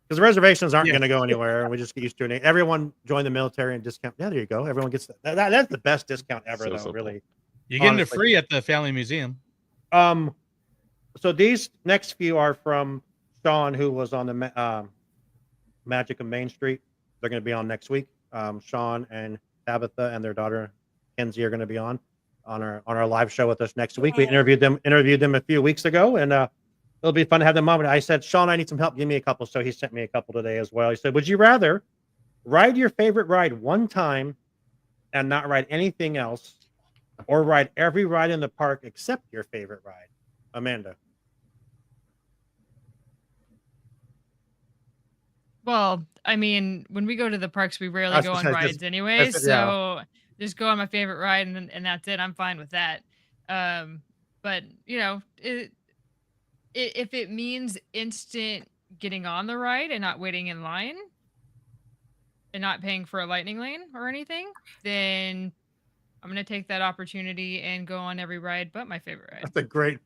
the reservations aren't going to go anywhere, and we just get used to it. Everyone join the military and discount. Yeah, there you go. Everyone gets that. That's the best discount ever, though. Really, you're getting it free at the Family Museum. So these next few are from Sean, who was on the Magic of Main Street. They're going to be on next week. Sean and Tabitha and their daughter Kenzie are going to be on our live show with us next week. We interviewed them a few weeks ago, and it'll be fun to have them on. I said, Sean, I need some help. Give me a couple. So he sent me a couple today as well. He said, would you rather ride your favorite ride one time and not ride anything else, or ride every ride in the park except your favorite ride? Amanda. Well, I mean, when we go to the parks, we rarely go on rides anyway. So just go on my favorite ride and that's it. I'm fine with that. But if it means instant getting on the ride and not waiting in line and not paying for a lightning lane or anything, then I'm going to take that opportunity and go on every ride but my favorite ride. That's a great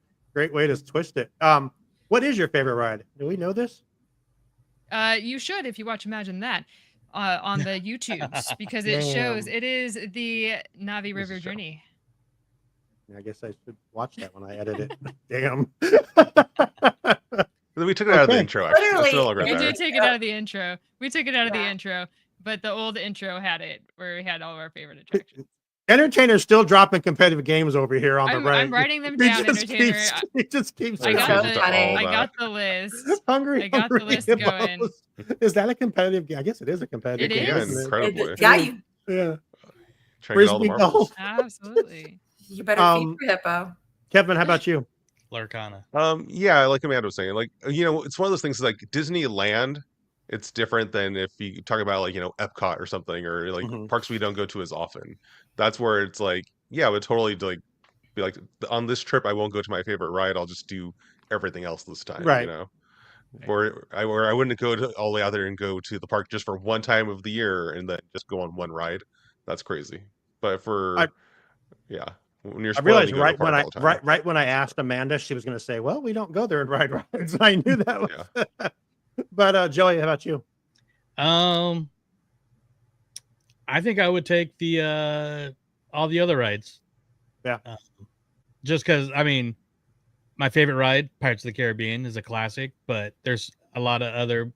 way to twist it. What is your favorite ride? Do we know this? You should, if you watch Imagine That on the YouTubes, because it shows it is the Navi River Journey. I guess I should watch that when I edit it. Damn. We took it out of the intro. Actually, we did take it out of the intro. We took it out of the intro, but the old intro had it where we had all of our favorite attractions. Entertainer's still dropping competitive games over here on the right. I'm writing them down, Entertainer. He just keeps. I got the list. Hungry. I got the list going. Is that a competitive game? I guess it is a competitive game. It is. Incredibly. Yeah. Frisbee golf. Absolutely. You better feed your hippo. Kevin, how about you? Larcana. Yeah, like Amanda was saying, like it's one of those things like Disneyland. It's different than if you talk about like Epcot or something, or like parks we don't go to as often. That's where it's like, yeah, I would totally like be like, on this trip I won't go to my favorite ride. I'll just do everything else this time. Right. Where I wouldn't go all the way out there and go to the park just for one time of the year and then just go on one ride. That's crazy. But when you're, I realized right when I asked Amanda, she was going to say, "Well, we don't go there and ride rides." I knew that was. Yeah. But Joey, how about you? I I think I would take the all the other rides. Yeah. Just because, I mean, my favorite ride, Pirates of the Caribbean, is a classic, but there's a lot of other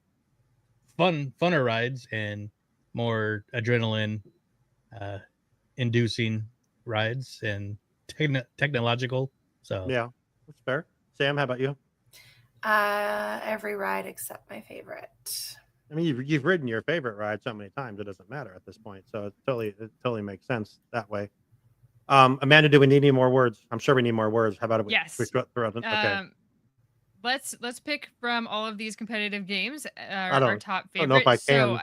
funner rides and more adrenaline inducing rides and technological. So yeah, that's fair. Sam, how about you? Every ride except my favorite. I mean, you've ridden your favorite ride so many times, it doesn't matter at this point. So it totally makes sense that way. Amanda, do we need any more words? I'm sure we need more words. How about we? Yes. Okay. Let's pick from all of these competitive games I our top favorite. I don't know if I can. So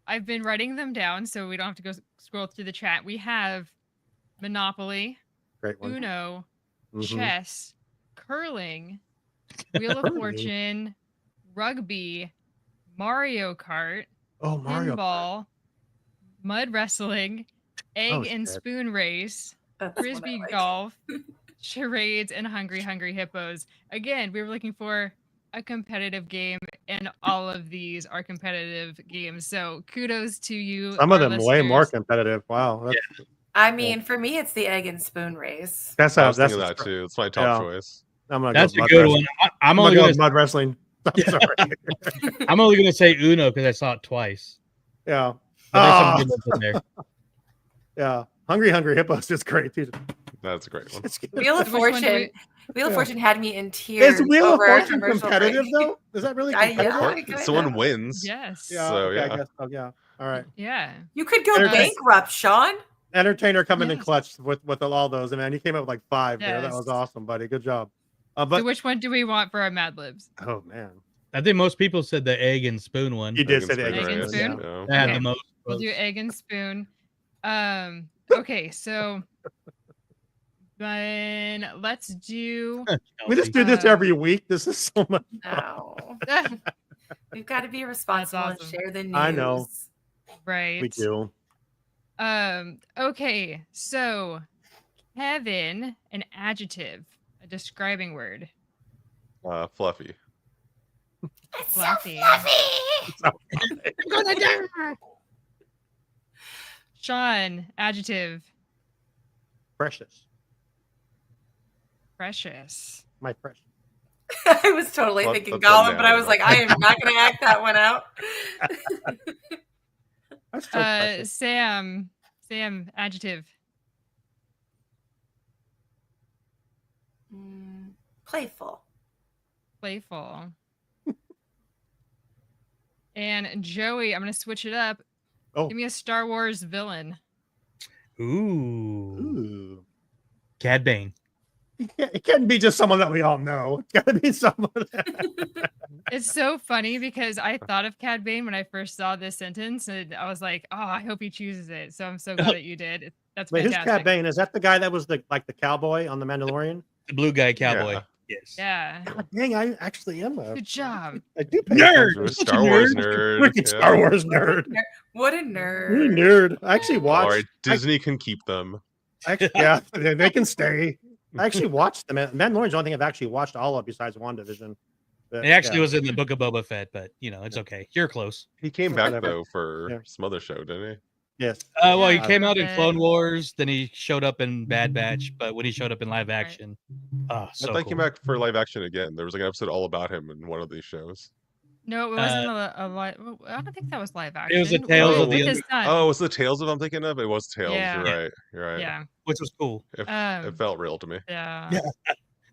I've been writing them down so we don't have to go scroll through the chat. We have Monopoly, Great one. Uno, chess, curling, Wheel of Fortune, rugby, Mario Kart, pinball, mud wrestling, egg and spoon race, frisbee golf, charades, and Hungry Hippos. Again, we were looking for a competitive game, and all of these are competitive games. So kudos to you. Some of them way more competitive. Wow. I mean, for me, it's the egg and spoon race. I was thinking that too. It's my top choice. That's a good one. I'm only going to mud wrestling. I'm sorry. I'm only going to say Uno because I saw it twice. Yeah. There. Yeah. Hungry Hippos is great too. That's a great one. Wheel of Fortune. Wheel of Fortune had me in tears. Is Wheel of Fortune competitive though? Is that really competitive? Someone wins. Yes. Yeah. So, okay, I guess so, yeah. All right. Yeah. You could go bankrupt, Sean. Entertainer coming in clutch with all those. And man, you came up with like 5 there. That was awesome, buddy. Good job. So which one do we want for our Mad Libs? Oh man. I think most people said the egg and spoon one. You did say the egg and spoon. Yeah. I had the most. We'll do egg and spoon. Okay, so then let's do. We just do this every week. This is so much. No. We've got to be responsible and share the news. I know. Right. We do. Okay, so Kevin, an adjective, a describing word. Fluffy. Fluffy. So I'm gonna die. Sean, adjective. Precious. Precious. My precious. I was totally thinking Gollum, but I was like, I am not going to act that one out. Sam, adjective. Playful. And Joey, I'm going to switch it up. Give me a Star Wars villain. Ooh. Cad Bane. It can't be just someone that we all know. It's got to be someone. It's so funny because I thought of Cad Bane when I first saw this sentence, and I was like, "Oh, I hope he chooses it." So I'm so glad that you did. That's fantastic. Who's Cad Bane? Is that the guy that was the cowboy on the Mandalorian? The blue guy cowboy. Yeah. Yes. Yeah. God dang, I actually am a good job. I do pay nerd. Star Wars nerd. Wicked Star Wars nerd. What a nerd. You're a nerd. I actually watched. All right, Disney can keep them. Yeah, they can stay. I actually watched them. Mandalorian's the only thing I've actually watched all of besides WandaVision. It actually was in the Book of Boba Fett, but it's okay. You're close. He came back though for some other show, didn't he? Yes. Well, he came out in Clone Wars, then he showed up in Bad Batch, but when he showed up in live action, I thought he came back for live action again. There was like an episode all about him in one of these shows. No, it wasn't a live. I don't think that was live action. It was the Tales of the. Oh, was the Tales of I'm thinking of? It was Tales. Yeah. You're right. Yeah, which was cool. It felt real to me. Yeah.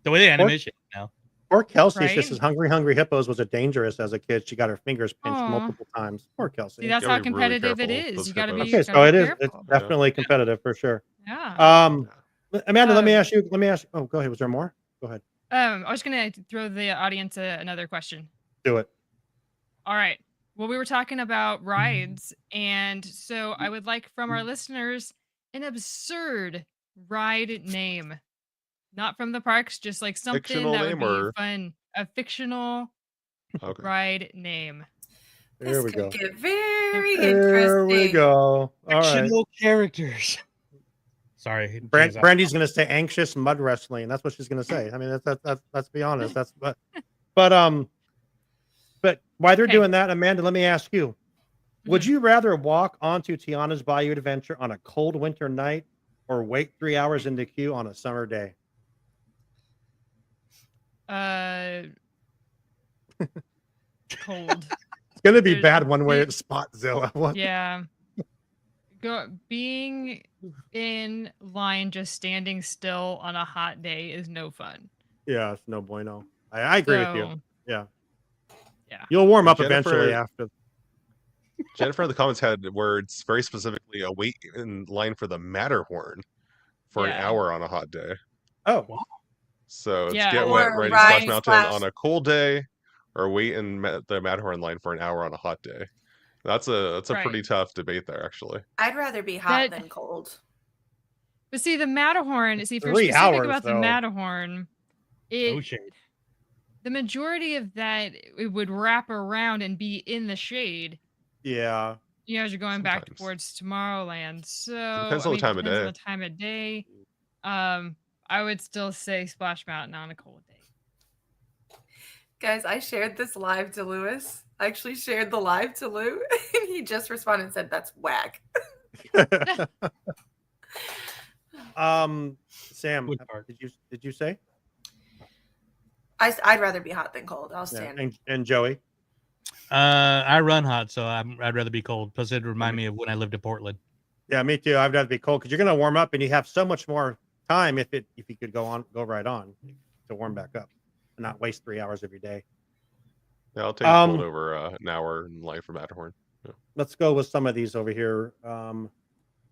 The way the animation now. Poor Kelsey. She says Hungry Hippos was a dangerous as a kid. She got her fingers pinched multiple times. Poor Kelsey. See, that's how competitive it is. You got to be. Okay, so it is. It's definitely competitive for sure. Yeah. Amanda, let me ask you. Oh, go ahead. Was there more? Go ahead. I was gonna throw the audience another question. Do it. All right. Well, we were talking about rides, and so I would like from our listeners an absurd ride name. Not from the parks, just like something fictional that would be or... fun. A fictional ride name. There we go. Get very interesting. There we go. All fictional characters. Sorry, Brandy's going to say anxious mud wrestling. That's what she's going to say. I mean, let's be honest. But while they're doing that, Amanda, let me ask you: Would you rather walk onto Tiana's Bayou Adventure on a cold winter night or wait 3 hours in the queue on a summer day? Cold. It's going to be bad one way at Spotzilla. Yeah. Being in line just standing still on a hot day is no fun. Yeah, it's no bueno. I agree with you. Yeah. Yeah. You'll warm up eventually after. Jennifer in the comments had words very specifically a wait in line for the Matterhorn for an hour on a hot day. Oh, wow. So it's get wet riding Splash Mountain on a cool day or wait in the Matterhorn line for an hour on a hot day. That's a pretty tough debate there, actually. I'd rather be hot than cold. But see, the Matterhorn, if you're specific about the Matterhorn, the majority of that, it would wrap around and be in the shade. Yeah. You guys are going back towards Tomorrowland. So depends on the time of day. On the time of day. I would still say Splash Mountain on a cold day. Guys, I shared this live to Lewis. I actually shared the live to Lou, and he just responded and said, "That's whack." Sam, did you say? I'd rather be hot than cold. I'll stand. And Joey? I run hot, so I'd rather be cold. Plus, it remind me of when I lived in Portland. Yeah, me too. I'd rather be cold because you're going to warm up, and you have so much more time if you could go right on to warm back up and not waste 3 hours of your day. Yeah, I'll take cold over an hour in line for Matterhorn. Yeah. Let's go with some of these over here.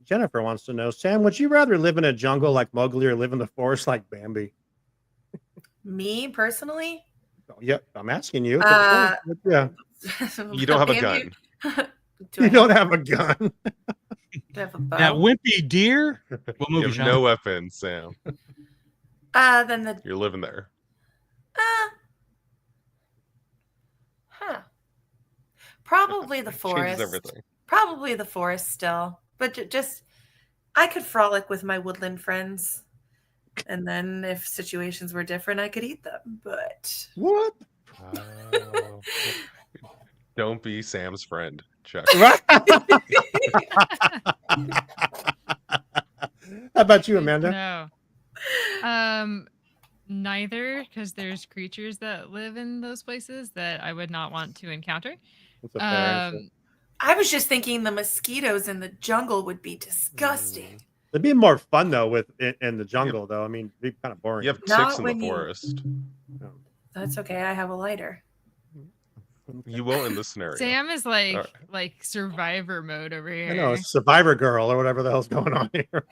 Jennifer wants to know, Sam, would you rather live in a jungle like Mowgli or live in the forest like Bambi? Me personally? Oh, yep, I'm asking you. Yeah. You don't have a gun. You don't have a gun. Do I have a bow? That wimpy deer? What movie, you have no weapons, Sam. Then you're living there. Probably the forest. Everything. Probably the forest still. But just, I could frolic with my woodland friends. And then if situations were different, I could eat them. But. What? Don't be Sam's friend, Chuck. How about you, Amanda? No. Neither, because there's creatures that live in those places that I would not want to encounter. I was just thinking the mosquitoes in the jungle would be disgusting. It'd be more fun though in the jungle though. I mean, it'd be kind of boring. You have ticks in the forest. That's okay. I have a lighter. You won't in this scenario. Sam is like survivor mode over here. I know, Survivor Girl or whatever the hell's going on here.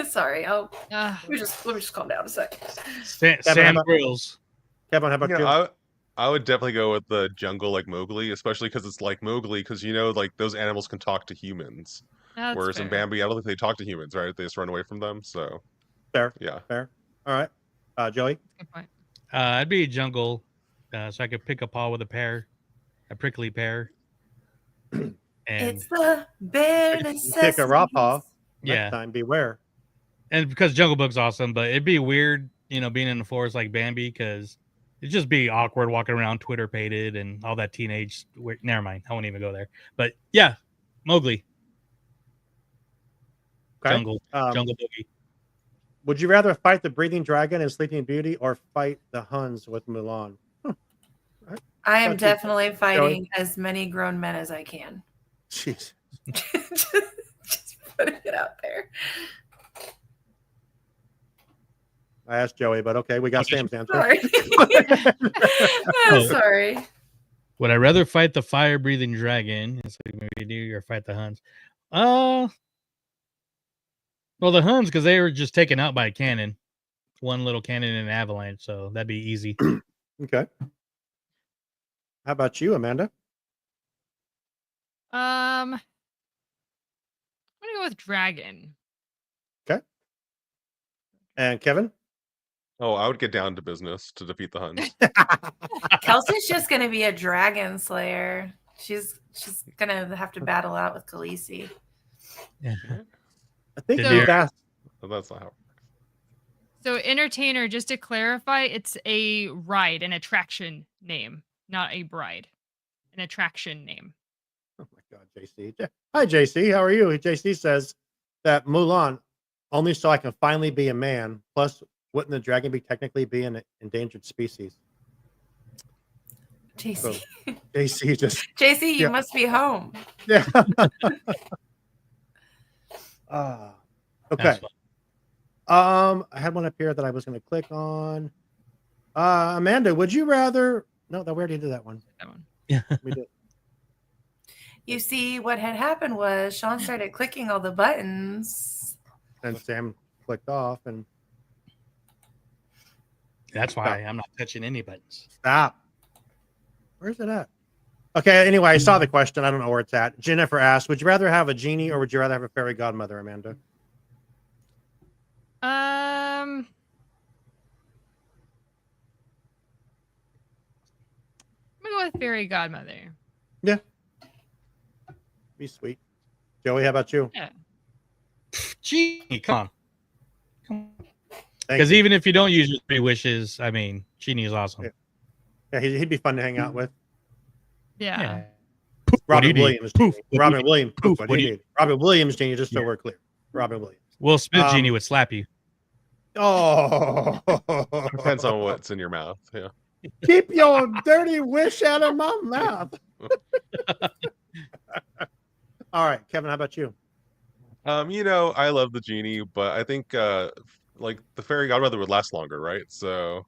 Sorry, let me just calm down a second. Sam Grills. Kevin, how about you? I would definitely go with the jungle like Mowgli, especially because it's like Mowgli, because like those animals can talk to humans. Whereas in Bambi, I don't think they talk to humans, right? They just run away from them. So fair. Yeah. Fair. All right. Joey? Good point. I'd be a jungle, so I could pick a paw with a prickly pear. And it's the bare necessities. Pick a raw paw. Yeah. Next time, beware. And because Jungle Book's awesome, but it'd be weird, being in the forest like Bambi, because it'd just be awkward walking around Twitter-pated and all that teenage. Never mind, I won't even go there. But yeah, Mowgli. Okay. Jungle Boogie. Would you rather fight the breathing dragon in Sleeping Beauty or fight the Huns with Mulan? Right. I am definitely fighting as many grown men as I can. Jeez. just putting it out there. I asked Joey, but okay, we got Sam's answer. Sorry. Sorry. Would I rather fight the fire-breathing dragon, or fight the Huns? Well, the Huns, because they were just taken out by a cannon. One little cannon and an avalanche, so that'd be easy. Okay. How about you, Amanda? I'm gonna go with dragon. Okay. And Kevin? Oh, I would get down to business to defeat the Huns. Kelsey's just gonna be a dragon slayer. She's gonna have to battle out with Khaleesi. Yeah. I think that's not how it works. So entertainer, just to clarify, it's a ride, an attraction name, not a bride. An attraction name. Oh my God, JC. Hi, JC. How are you? JC says that Mulan only so I can finally be a man. Plus, wouldn't the dragon be technically be an endangered species? JC. So, JC just. JC, you must be home. Yeah. Okay. I had one up here that I was going to click on. Amanda, would you rather? No, we already did that one. That one. Yeah, we did. You see, what had happened was Sean started clicking all the buttons, and Sam clicked off, and that's why I'm not touching any buttons. Stop. Where's it at? Okay. Anyway, I saw the question. I don't know where it's at. Jennifer asked, "Would you rather have a genie or would you rather have a fairy godmother?" Amanda. I'm gonna go with fairy godmother. Yeah. Be sweet. Joey, how about you? Yeah. Genie, come on. Because even if you don't use your 3 wishes, I mean, Genie is awesome. Yeah, he'd be fun to hang out with. Yeah. Robin Williams. Poof. Robin Williams. Poof. What do you need? Robin Williams, Genie, just so we're clear. Robin Williams. Will Smith Genie would slap you. Oh. Depends on what's in your mouth. Yeah. Keep your dirty wish out of my mouth. All right, Kevin, how about you? I love the genie, but I think like the fairy godmother would last longer, right? So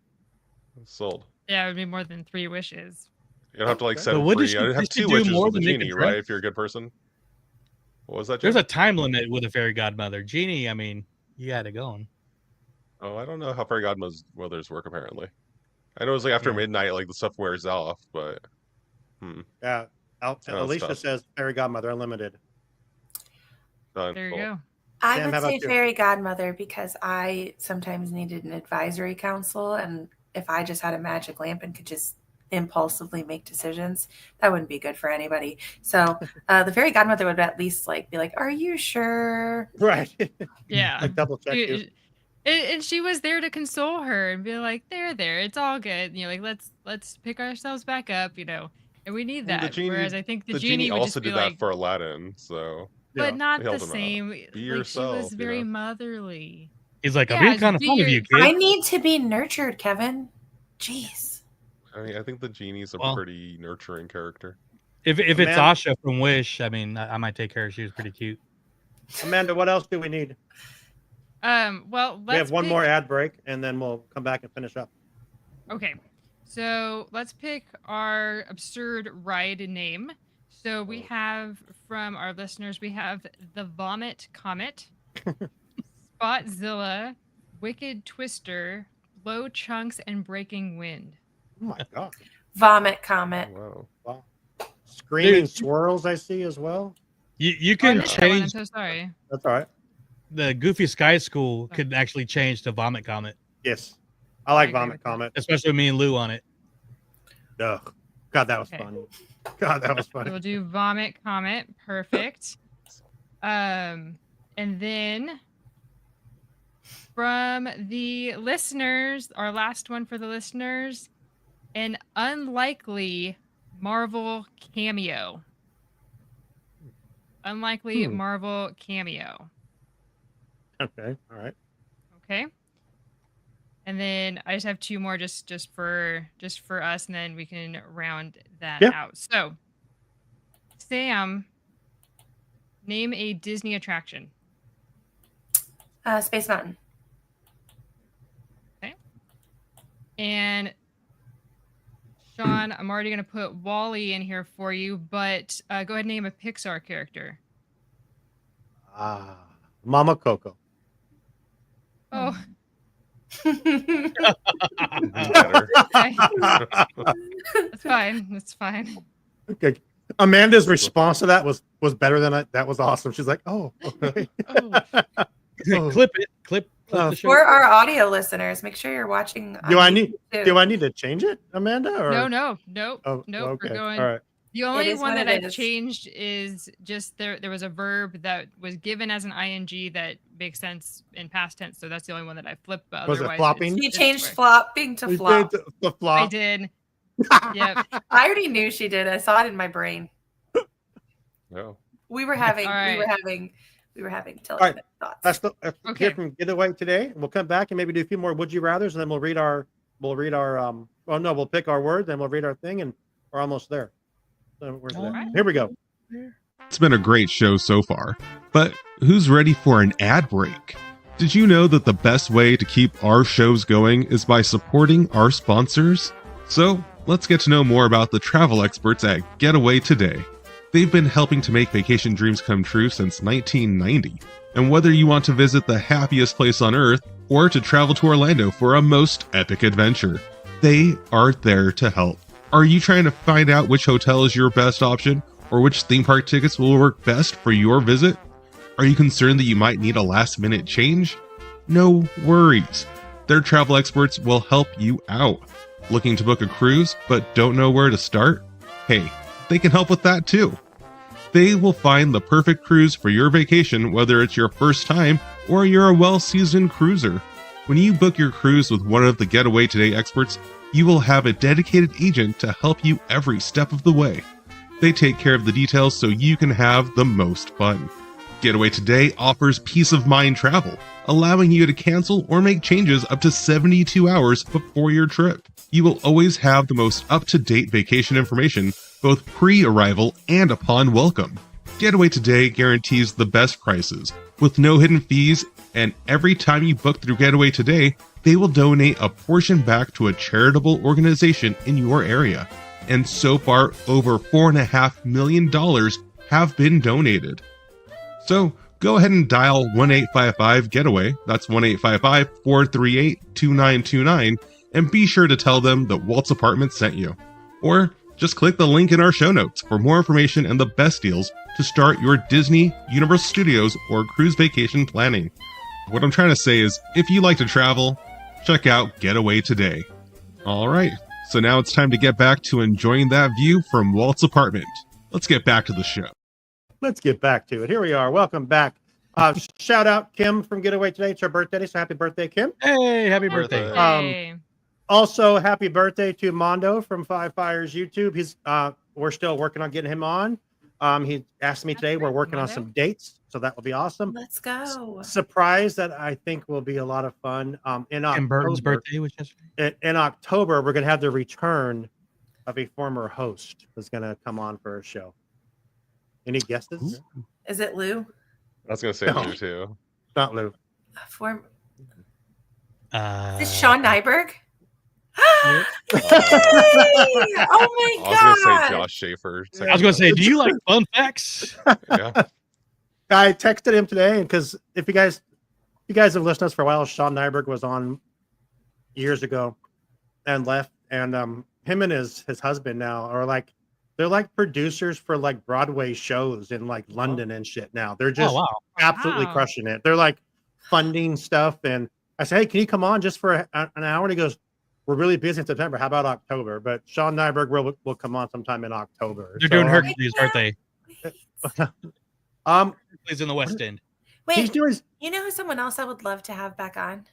sold. Yeah, it would be more than 3 wishes. You don't have to like set But him what free. does she I'd have get to 2 do wishes more with the than make a genie, dress? right? If you're a good person. What was that? There's Jim? a time limit with a fairy godmother. Genie, I mean, you got it going. Oh, I don't know how fairy godmothers work. Apparently, I know it's like after midnight, like the stuff wears off. But yeah, Alicia says fairy godmother unlimited. Done. There you go. I Sam, would say fairy godmother because I sometimes needed an advisory council, and if I just had a magic lamp and could just impulsively make decisions, that wouldn't be good for anybody. So the fairy godmother would at least be like, "Are you sure?" Right. Yeah. Like double check you. And she was there to console her and be like, "There, it's all good. Let's pick ourselves back up. And we need that." Whereas I think the genie would also just be did that for Aladdin, so. But not the same. Be yourself. She was very motherly. He's like, I'm being kind of fond of you, kid. I need to be nurtured, Kevin. Jeez. I mean, I think the genie's a pretty nurturing character. If it's Asha from Wish, I mean, I might take her. She was pretty cute. Amanda, what else do we need? Well, we have one more ad break, and then we'll come back and finish up. Okay, so let's pick our absurd ride name. So we have from our listeners, we have the Vomit Comet, Spotzilla, Wicked Twister, Blow Chunks, and Breaking Wind. Oh my god! Vomit Comet. Wow. Screaming Swirls, I see as well. You can change. I'm so sorry. That's all right. The Goofy Sky School could actually change to Vomit Comet. Yes, I like Vomit Comet, especially with me and Lou on it. Ugh. God, that was funny. God, that was funny. We'll do Vomit Comet. Perfect. And then from the listeners, our last one for the listeners, an unlikely Marvel cameo. Unlikely Marvel cameo. Okay. All right. Okay. And then I just have 2 more just for us, and then we can round that out. So, Sam, name a Disney attraction. Space Mountain. Okay. And Sean, I'm already going to put Wall-E in here for you, but go ahead and name a Pixar character. Mama Coco. Oh. That's fine. Okay. Amanda's response to that was better than that was awesome. She's like, "Oh, okay." Clip the show. For our audio listeners, make sure you're watching. Do I need to change it, Amanda? Or? No. Oh, no. okay. We're going. All right. The only one that I've changed is just there was a verb that was given as an ing that makes sense in past tense. So that's the only one that I flipped. But was otherwise, it flopping? She changed flopping to flop. The flop. I did. Yep. I already knew she did. I saw it in my brain. No. We were having telepathic thoughts. That's the here from Getaway today. We'll come back and maybe do a few more would you rather's, and then we'll pick our word, then we'll read our thing, and we're almost there. So here we go. It's been a great show so far, but who's ready for an ad break? Did you know that the best way to keep our shows going is by supporting our sponsors? So let's get to know more about the travel experts at Getaway Today. They've been helping to make vacation dreams come true since 1990. And whether you want to visit the happiest place on earth or to travel to Orlando for a most epic adventure, they are there to help. Are you trying to find out which hotel is your best option or which theme park tickets will work best for your visit? Are you concerned that you might need a last-minute change? No worries. Their travel experts will help you out. Looking to book a cruise but don't know where to start? Hey, they can help with that too. They will find the perfect cruise for your vacation, whether it's your first time or you're a well-seasoned cruiser. When you book your cruise with one of the Getaway Today experts, you will have a dedicated agent to help you every step of the way. They take care of the details so you can have the most fun. Getaway Today offers peace of mind travel, allowing you to cancel or make changes up to 72 hours before your trip. You will always have the most up-to-date vacation information, both pre-arrival and upon welcome. Getaway Today guarantees the best prices, with no hidden fees, and every time you book through Getaway Today, they will donate a portion back to a charitable organization in your area. And so far, over $4.5 million have been donated. So go ahead and dial 1-855-GETAWAY, that's 1-855-438-2929, and be sure to tell them that Walt's Apartment sent you. Or just click the link in our show notes for more information and the best deals to start your Disney, Universal Studios, or cruise vacation planning. What I'm trying to say is, if you like to travel, check out Getaway Today. All right, so now it's time to get back to enjoying that view from Walt's apartment. Let's get back to the show. Let's get back to it. Here we are. Welcome back. Shout out Kim from Getaway Today. It's her birthday, so happy birthday, Kim. Hey, happy birthday. Also, happy birthday to Mondo from Five Fires YouTube. We're still working on getting him on. He asked me today. We're working on some dates, so that will be awesome. Let's go. Surprise that I think will be a lot of fun. In October, Tim Burton's birthday was yesterday. In October, we're going to have the return of a former host who's going to come on for a show. Any guesses? Is it Lou? I was going to say Lou too. Not Lou. Is it Sean Nyberg? Oh my god! I was going to say Josh Schaefer. I was going to say, do you like fun facts? Yeah. I texted him today because if you guys have listened to us for a while, Sean Nyberg was on years ago and left, and him and his husband now are like, they're like producers for like Broadway shows in like London and shit now. They're just absolutely crushing it. They're like funding stuff, and I said, hey, can you come on just for an hour? And he goes, we're really busy in September. How about October? But Sean Nyberg will come on sometime in October. They're doing Hercules' birthday. He's in the West End. Wait, you know who someone else I would love to have back on?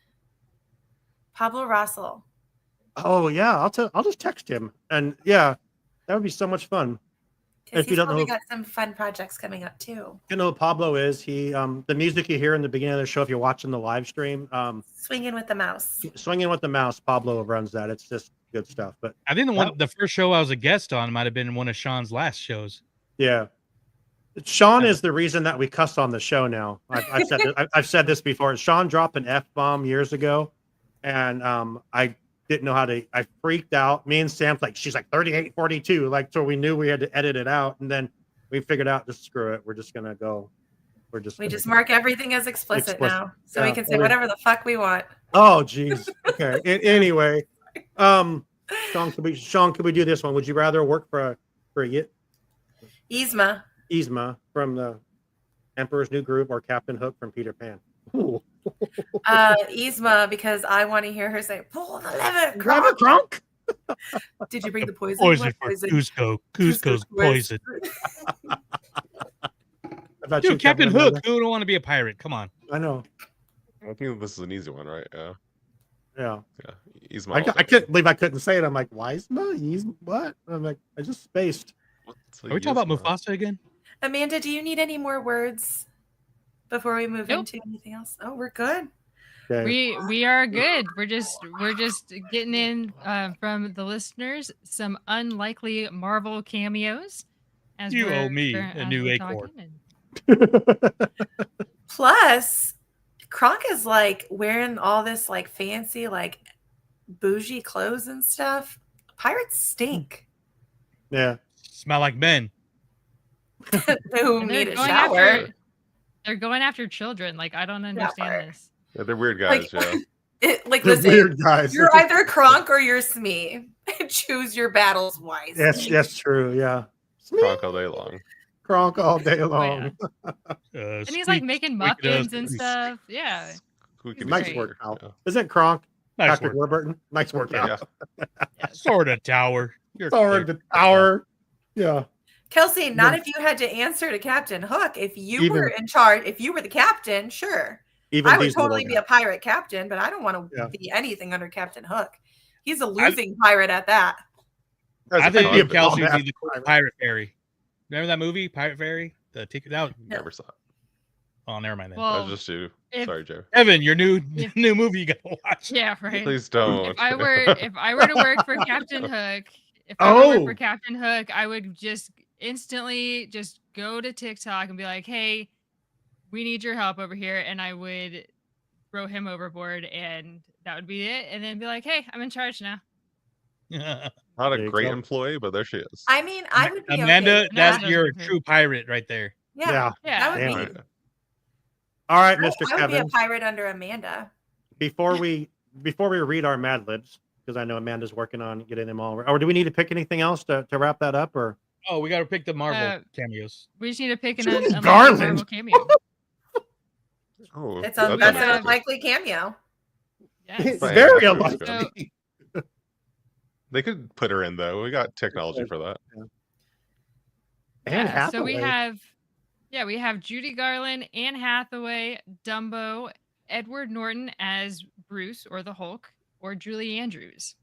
Pablo Russell. Oh yeah, I'll just text him, and yeah, that would be so much fun. If you don't know, got some fun projects coming up too. You know who Pablo is? He the music you hear in the beginning of the show, if you're watching the live stream, Swinging with the Mouse. Swinging with the Mouse. Pablo runs that. It's just good stuff. But I think the first show I was a guest on might have been one of Sean's last shows. Yeah, Sean is the reason that we cuss on the show now. I've said this before. Sean dropped an F-bomb years ago, and I didn't know how to. I freaked out. Me and Sam's like, she's like 3842, like, so we knew we had to edit it out, and then we figured out, just screw it. We're just gonna go. We just mark everything as explicit now, so we can say whatever the fuck we want. Oh, geez. Okay. Anyway, Sean, could we do this one? Would you rather work for a Yzma from the Emperor's New Groove or Captain Hook from Peter Pan? Ooh. Yzma, because I want to hear her say, pull the lever, grab a crunk. Did you bring the poison? Poison for Cusco's poison. Dude, Captain Hook, who don't want to be a pirate? Come on. I know. I think this is an easy one, right? Yeah. Yeah. Yzma. I couldn't believe I couldn't say it. I'm like, why Yzma? What? I'm like, I just spaced. Are we talking about Mufasa again? Amanda, do you need any more words before we move into anything else? Oh, we're good. Okay. We are good. We're just getting in from the listeners some unlikely Marvel cameos. As you owe me a new acorn. Plus, Kronk is like wearing all this like fancy like bougie clothes and stuff. Pirates stink. Yeah, smell like men. Who need a shower. They're going after children. Like, I don't understand this. Yeah, they're weird guys. Listen, weird guys. You're either Kronk or you're Smee. Choose your battles wisely. Yes, that's true. Yeah, Kronk all day long. Kronk all day long. Oh, yeah. And he's like making muffins and stuff. Yeah. Nice work, Al. Yeah. Isn't Kronk Patrick Warburton? Nice work, Al. Sword of Tower. Sword of Tower. Yeah. Kelsey, not if you had to answer to Captain Hook. If you were in charge, if you were the captain, sure. I would totally be a pirate captain, but I don't want to be anything under Captain Hook. He's a losing pirate at that. I think Kelsey would be the Pirate Fairy. Remember that movie, Pirate Fairy? The ticket out. Never saw it. Oh, never mind. Then. Well, that was just you. Sorry, Joe. Evan, your new movie you gotta watch. Yeah, right. Please don't. If I were to work for Captain Hook, I would just instantly just go to TikTok and be like, "Hey, we need your help over here," and I would throw him overboard, and that would be it. And then be like, "Hey, I'm in charge now." Not a great employee, but there she is. I mean, I would be Amanda. You're a true pirate right there. Yeah. That would be. All right, Mr. I would Kevin. be a pirate under Amanda. Before we read our Mad Libs, because I know Amanda's working on getting them all. Or do we need to pick anything else to wrap that up? Or we got to pick the Marvel cameos. We just need to pick an Marvel cameo. That's an unlikely cameo. Yes. It's very unlikely. They could put her in though. We got technology for that. Yeah. So we have Judy Garland, Anne Hathaway, Dumbo, Edward Norton as Bruce or the Hulk, or Julie Andrews.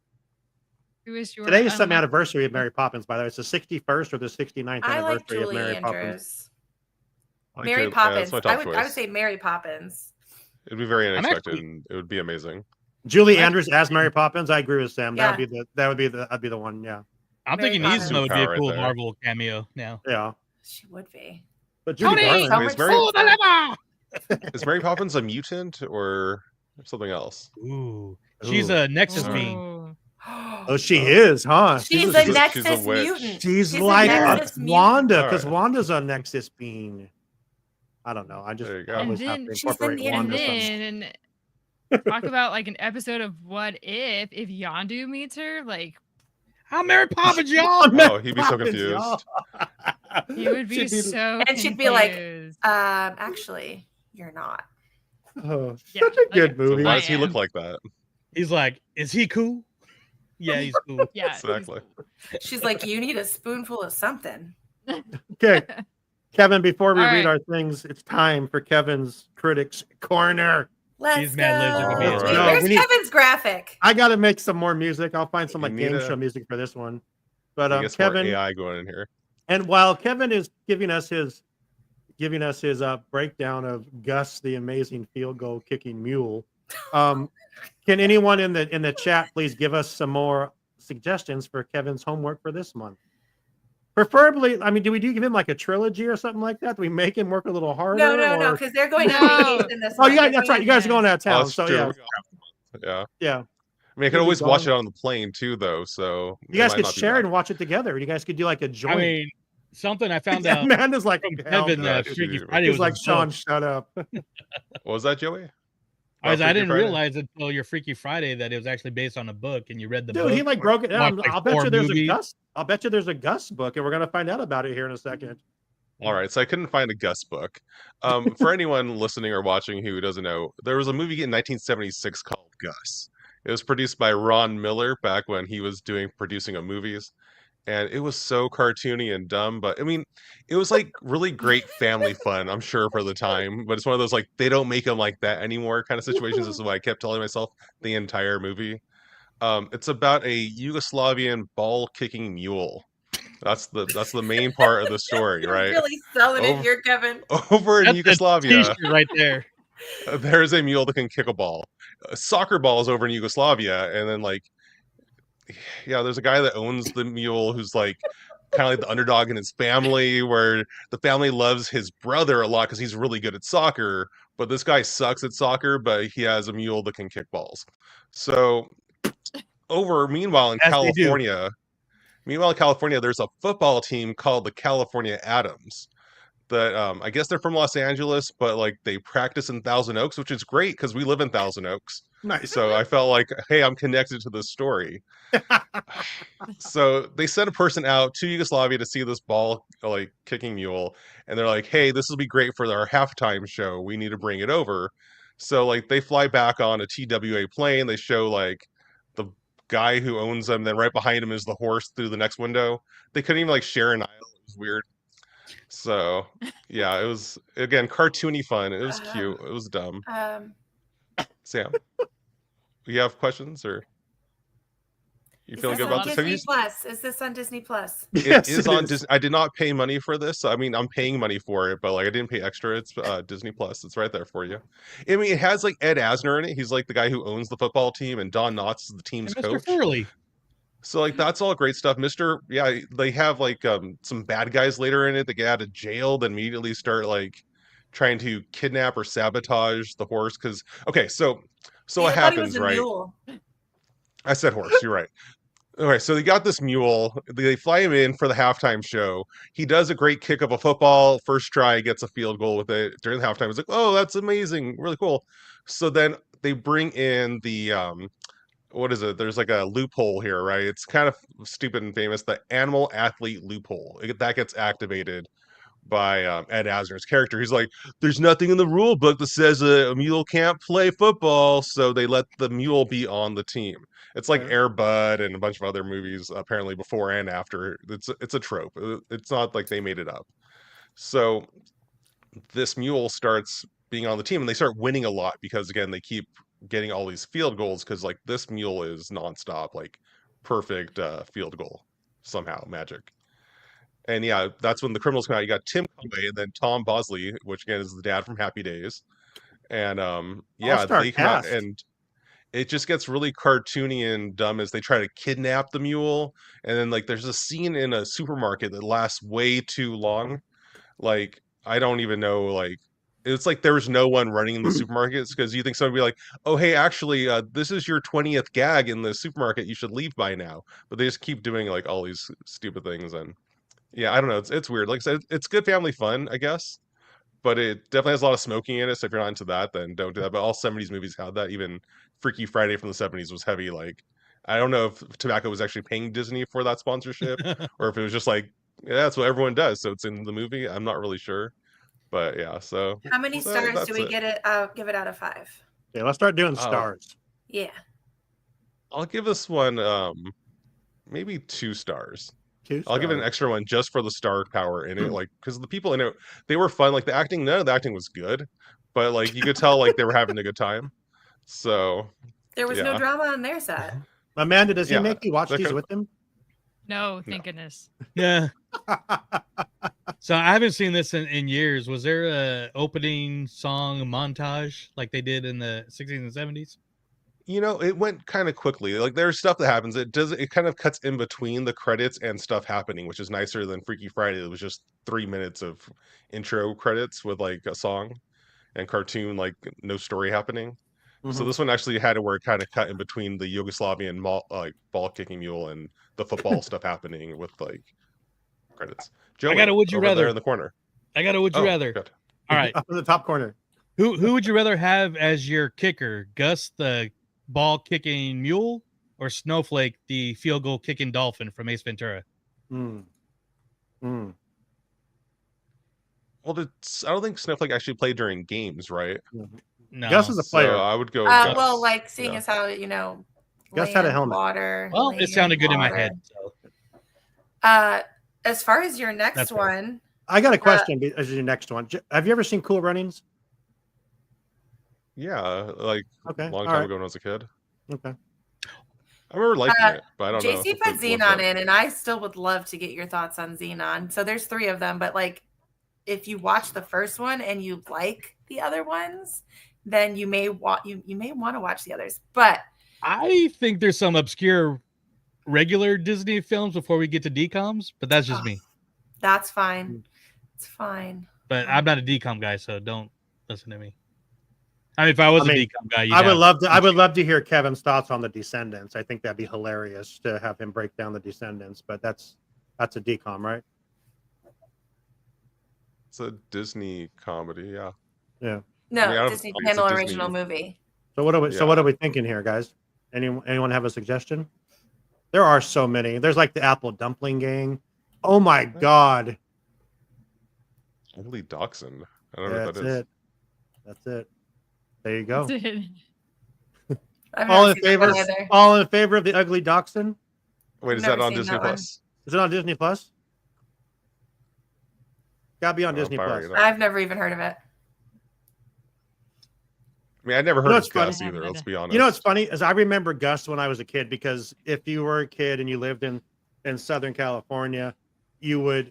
Who is your? Today is some anniversary of Mary Poppins, by the way. It's the 61st or the 69th anniversary of Mary Poppins. Mary Poppins. I would say Mary Poppins. It'd be very unexpected and it would be amazing. Julie Andrews as Mary Poppins. I agree with Sam. Yeah. That'd be the one. Yeah. I'm thinking Yzma would be a cool Marvel cameo now. Yeah. She would be. But Judy Garland is Mary Poppins a mutant or something else? Ooh. She's a Nexus being. Oh, she is, huh? She's a Nexus mutant. She's like a Wanda, because Wanda's a Nexus being. I don't know. I just always have to incorporate Wanda. And talk about like an episode of What If Yondu meets her, like. I'm Mary Poppins, y'all. Oh, he'd be so confused. He would be so and she'd be like, actually, you're not. Oh, such a good movie. So why does he look like that? He's like, is he cool? Yeah, he's cool. Yeah, exactly. She's like, you need a spoonful of something. Okay. Kevin, before we read our things, it's time for Kevin's Critics Corner. Let's go. Where's Kevin's graphic? I got to make some more music. I'll find some like game show music for this one. But Kevin, more AI going in here. And while Kevin is giving us his breakdown of Gus, the amazing field goal kicking mule, can anyone in the chat please give us some more suggestions for Kevin's homework for this month? Preferably, I mean, do we give him like a trilogy or something like that? Do we make him work a little harder? No, because they're going on vacation this month. Yeah, that's right. You guys are going out of town, so yeah. I mean, I could always watch it on the plane too, though. So you guys could share it and watch it together. You guys could do like a joint. I mean, something I found out. Amanda's like, Kevin, Freaky Friday was like, Sean, shut up. What was that, Joey? I didn't realize until your Freaky Friday that it was actually based on a book, and you read the book. Dude, he like broke it down. I'll bet you there's a Gus. I'll bet you there's a Gus book, and we're gonna find out about it here in a second. All right, so I couldn't find a Gus book. For anyone listening or watching who doesn't know, there was a movie in 1976 called Gus. It was produced by Ron Miller back when he was producing movies. And it was so cartoony and dumb, but I mean, it was like really great family fun, I'm sure, for the time. But it's one of those like they don't make them like that anymore kind of situations. This is what I kept telling myself the entire movie. It's about a Yugoslavian ball kicking mule. That's the main part of the story, right? You're really selling it here, Kevin. Over in That's Yugoslavia, a t-shirt right there. There's a mule that can kick a ball. Soccer balls over in Yugoslavia, and then like, yeah, there's a guy that owns the mule who's like kind of like the underdog in his family, where the family loves his brother a lot because he's really good at soccer, but this guy sucks at soccer, but he has a mule that can kick balls. So meanwhile in California, there's a football team called the California Atoms that I guess they're from Los Angeles, but like they practice in Thousand Oaks, which is great because we live in Thousand Oaks. Nice. So I felt like, hey, I'm connected to this story. So they sent a person out to Yugoslavia to see this ball like kicking mule, and they're like, hey, this will be great for our halftime show. We need to bring it over. So like they fly back on a TWA plane. They show like the guy who owns them. Then right behind him is the horse through the next window. They couldn't even like share an aisle. It was weird. So yeah, it was again cartoony fun. It was cute. It was dumb. Sam, you have questions or you feeling good about this? Disney Plus? Is this on Disney Plus? It is on Disney. I did not pay money for this. I mean, I'm paying money for it, but like I didn't pay extra. It's Disney Plus. It's right there for you. I mean, it has like Ed Asner in it. He's like the guy who owns the football team, and Don Knotts is the team's coach. Mr. Furley. So like that's all great stuff. Yeah, they have like some bad guys later in it that get out of jail, then immediately start like trying to kidnap or sabotage the horse. Because okay, so what happens, right? Mule. I said horse. You're right. Okay, so they got this mule. They fly him in for the halftime show. He does a great kick of a football. First try, gets a field goal with it. During the halftime, it's like, oh, that's amazing, really cool. So then they bring in the what is it? There's like a loophole here, right? It's kind of stupid and famous. The animal athlete loophole that gets activated by Ed Asner's character. He's like, there's nothing in the rule book that says a mule can't play football, so they let the mule be on the team. It's like Air Bud and a bunch of other movies apparently before and after. It's a trope. It's not like they made it up. So this mule starts being on the team and they start winning a lot because again they keep getting all these field goals because like this mule is nonstop, like perfect field goal somehow magic. And yeah, that's when the criminals come out. You got Tim Conway and then Tom Bosley, which again is the dad from Happy Days. And yeah, they come out and it just gets really cartoony and dumb as they try to kidnap the mule. And then like there's a scene in a supermarket that lasts way too long. Like I don't even know, like it's like there was no one running in the supermarkets because you think somebody would be like, oh hey, actually this is your 20th gag in the supermarket, you should leave by now. But they just keep doing like all these stupid things. And yeah, I don't know, it's weird. Like I said, it's good family fun, I guess, but it definitely has a lot of smoking in it, so if you're not into that, then don't do that. But all 70s movies had that. Even Freaky Friday from the 70s was heavy. Like I don't know if tobacco was actually paying Disney for that sponsorship or if it was just like, yeah, that's what everyone does, so it's in the movie. I'm not really sure, but yeah. So how many stars do we give it out of 5? Yeah, let's start doing stars. Yeah, I'll give this one maybe 2 stars. I'll give it an extra one just for the star power in it, like because the people in it, they were fun. Like the acting, none of the acting was good, but like you could tell like they were having a good time. So there was no drama on their side. Amanda, does he make you watch these with him? No, thank goodness. Yeah. So I haven't seen this in years. Was there a opening song montage like they did in the 60s and 70s? You know, it went kind of quickly. Like there's stuff that happens. It kind of cuts in between the credits and stuff happening, which is nicer than Freaky Friday. It was just 3 minutes of intro credits with like a song and cartoon, like no story happening. Mm-hmm. So this one actually had it where it kind of cut in between the Yugoslavian like ball kicking mule and the football stuff happening with like credits. Joey, I got a would you rather there in the corner. I got a would you rather. Good. All right, up in the top corner. Who would you rather have as your kicker? Gus the ball kicking mule or Snowflake the field goal kicking dolphin from Ace Ventura? Well, I don't think Snowflake actually played during games, right? No. Gus is a player. So I would go Gus. Well, like seeing as how, you know, Gus had a helmet. Water. Well, it sounded good in my head. So. As far as your next one, I got a question as your next one. Have you ever seen Cool Runnings? Yeah, like a long time ago when I was a kid. Okay. I remember liking it, but I don't know. JC put Xenon in, and I still would love to get your thoughts on Xenon. So there's 3 of them, but like, if you watch the first one and you like the other ones, then you may want to watch the others. But I think there's some obscure regular Disney films before we get to DComs, but that's just me. That's fine. It's fine. But I'm not a DCom guy, so don't listen to me. I mean, if I was a DCom guy, I would love to hear Kevin's thoughts on the Descendants. I think that'd be hilarious to have him break down the Descendants. But that's a DCom, right? It's a Disney comedy, yeah. Yeah. No, Disney Channel original movie. So what are we thinking here, guys? Anyone have a suggestion? There are so many. There's like the Apple Dumpling Gang. Oh my God. Ugly Dachshund. I don't know what that is. That's it. There you go. All in favor of the Ugly Dachshund? Wait, is that on Disney Plus? Is it on Disney Plus? Gotta be on Disney Plus. I've never even heard of it. I mean, I never heard of Gus either. Let's be honest. You know what's funny is I remember Gus when I was a kid, because if you were a kid and you lived in Southern California, you would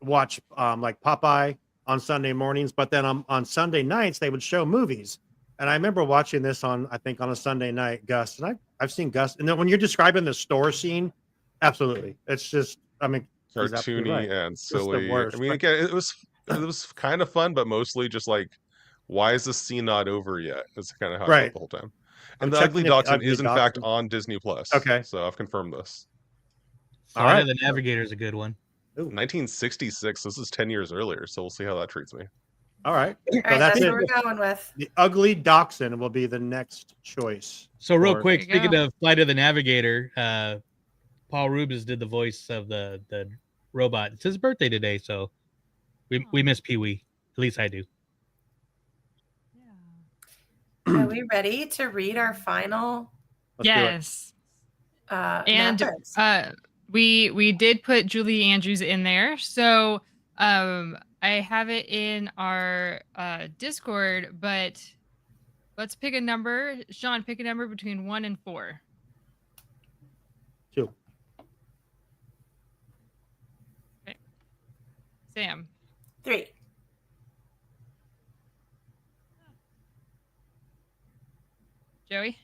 watch like Popeye on Sunday mornings, but then on Sunday nights they would show movies. And I remember watching this on a Sunday night, Gus, and I've seen Gus. And then when you're describing the store scene, absolutely, it's just cartoony and silly. I mean, again, it was kind of fun, but mostly just like, why is this scene not over yet? That's kind of how I felt the whole time. And the Ugly Dachshund is in fact on Disney Plus. Okay, so I've confirmed this. All right, the Navigator is a good one. Ooh. 1966. This is 10 years earlier, so we'll see how that treats me. All right. So that's what we're going with. The Ugly Dachshund will be the next choice. So real quick, speaking of Flight of the Navigator, Paul Rubens did the voice of the robot. It's his birthday today, so we miss Pee-wee. At least I do. Yeah. Are we ready to read our final? Yes. We did put Julie Andrews in there. So I have it in our Discord, but let's pick a number. Sean, pick a number between 1 and 4. 2. Okay. Sam. 3. Joey.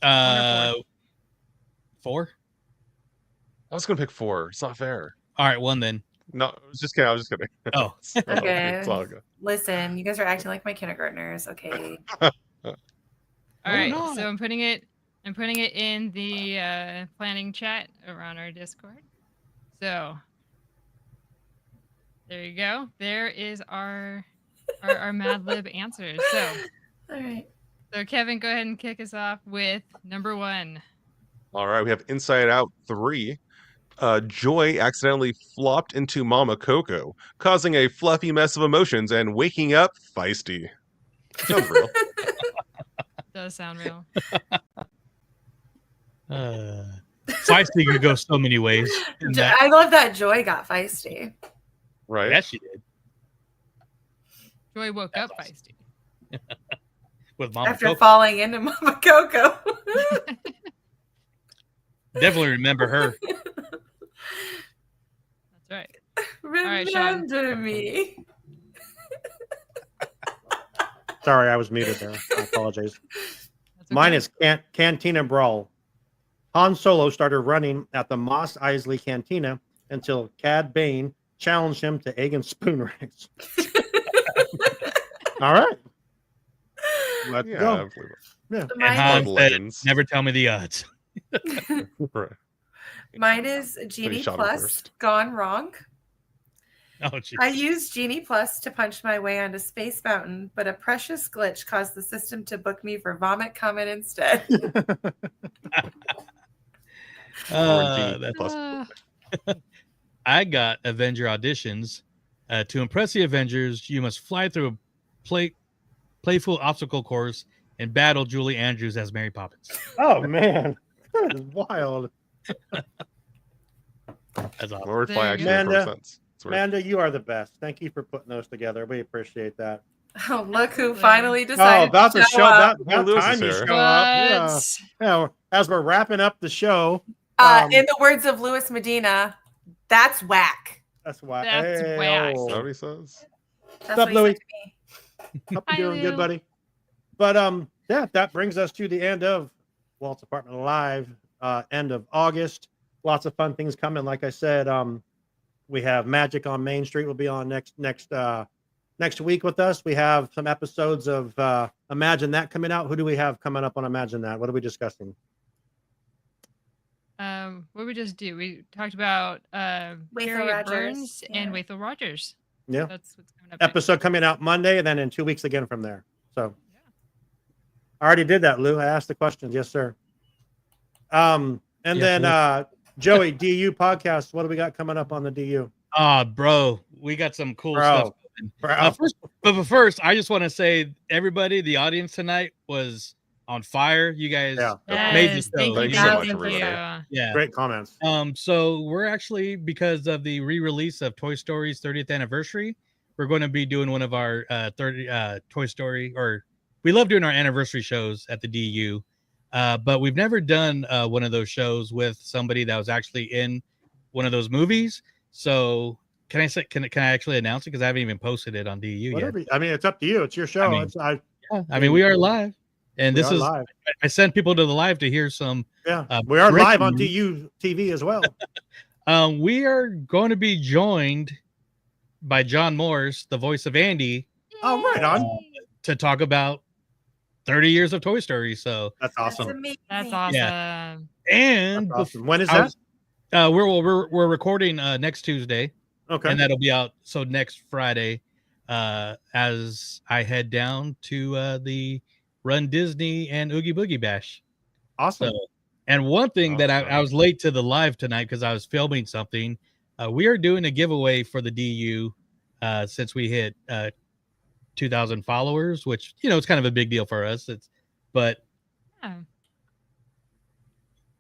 4. I was gonna pick 4. It's not fair. All right, 1 then. No, I was just kidding. Oh, okay. It's all good. Listen, you guys are acting like my kindergartners. Okay. All right. So I'm putting it in the planning chat around our Discord. So there you go. There is our Mad Lib answers. So all right. So Kevin, go ahead and kick us off with number 1. All right, we have Inside Out 3. Joy accidentally flopped into Mama Coco, causing a fluffy mess of emotions and waking up feisty. Sounds real. Does sound real. Feisty could go so many ways. I love that Joy got feisty. Right? Yes, she did. Joy woke up feisty. With Mama After Coco. falling into Mama Coco. Definitely remember her. That's right. Remember me. Sorry, I was muted there. I apologize. Okay. Mine is Cantina Brawl. Han Solo started running at the Mos Eisley Cantina until Cad Bane challenged him to egg and spoon race. All right. Let's go. Yeah. And Han said, never tell me the odds. Right. Mine is Genie Plus gone wrong. Oh, geez. I used Genie Plus to punch my way onto Space Mountain, but a precious glitch caused the system to book me for Vomit Comet instead. I got Avenger auditions. To impress the Avengers, you must fly through a playful obstacle course and battle Julie Andrews as Mary Poppins. Oh, man. That is wild. That's awesome. Amanda, you are the best. Thank you for putting those together. We appreciate that. Oh, look who finally decided about to show up. up. About time you show up. Yeah. As we're wrapping up the show. In the words of Louis Medina, that's whack. That's whack. That's whack. That's what he says. That's up, what Louis? he said to me. Hope you're doing good, buddy. But yeah, that brings us to the end of Walt's Apartment Live, end of August. Lots of fun things coming. Like I said, we have Magic on Main Street will be on next week with us. We have some episodes of Imagine That coming out. Who do we have coming up on Imagine That? What are we discussing? What did we just do? We talked about Harriet Burns and Wathel Rogers. Yeah, that's what's coming up. Episode coming out Monday, and then in 2 weeks again from there. So, I already did that, Lou. I asked the questions. Yes, sir. And then Joey, DU podcast. What do we got coming up on the DU? Bro, we got some cool stuff. But first, I just want to say, everybody, the audience tonight was on fire. You guys made this show. Thank you so much, everybody. Yeah, great comments. So we're actually, because of the re-release of Toy Story's 30th anniversary, we're going to be doing one of our Toy Story, or we love doing our anniversary shows at the DU, but we've never done one of those shows with somebody that was actually in one of those movies. So can I say, can I actually announce it? Because I haven't even posted it on DU Whatever. yet. I mean, it's up to you. It's your show. I mean, we are live. And this is live. I sent people to the live to hear some. Yeah, we are live on DU TV as well. We are going to be joined by John Morse, the voice of Andy. Oh, right on. To talk about 30 years of Toy Story. So that's awesome. That's awesome. Yeah. And that's awesome. When is that? We're recording next Tuesday. Okay. And that'll be out next Friday, as I head down to the Run Disney and Oogie Boogie Bash. Awesome. So, and one thing that I was late to the live tonight because I was filming something. We are doing a giveaway for the DU since we hit 2,000 followers, which it's kind of a big deal for us.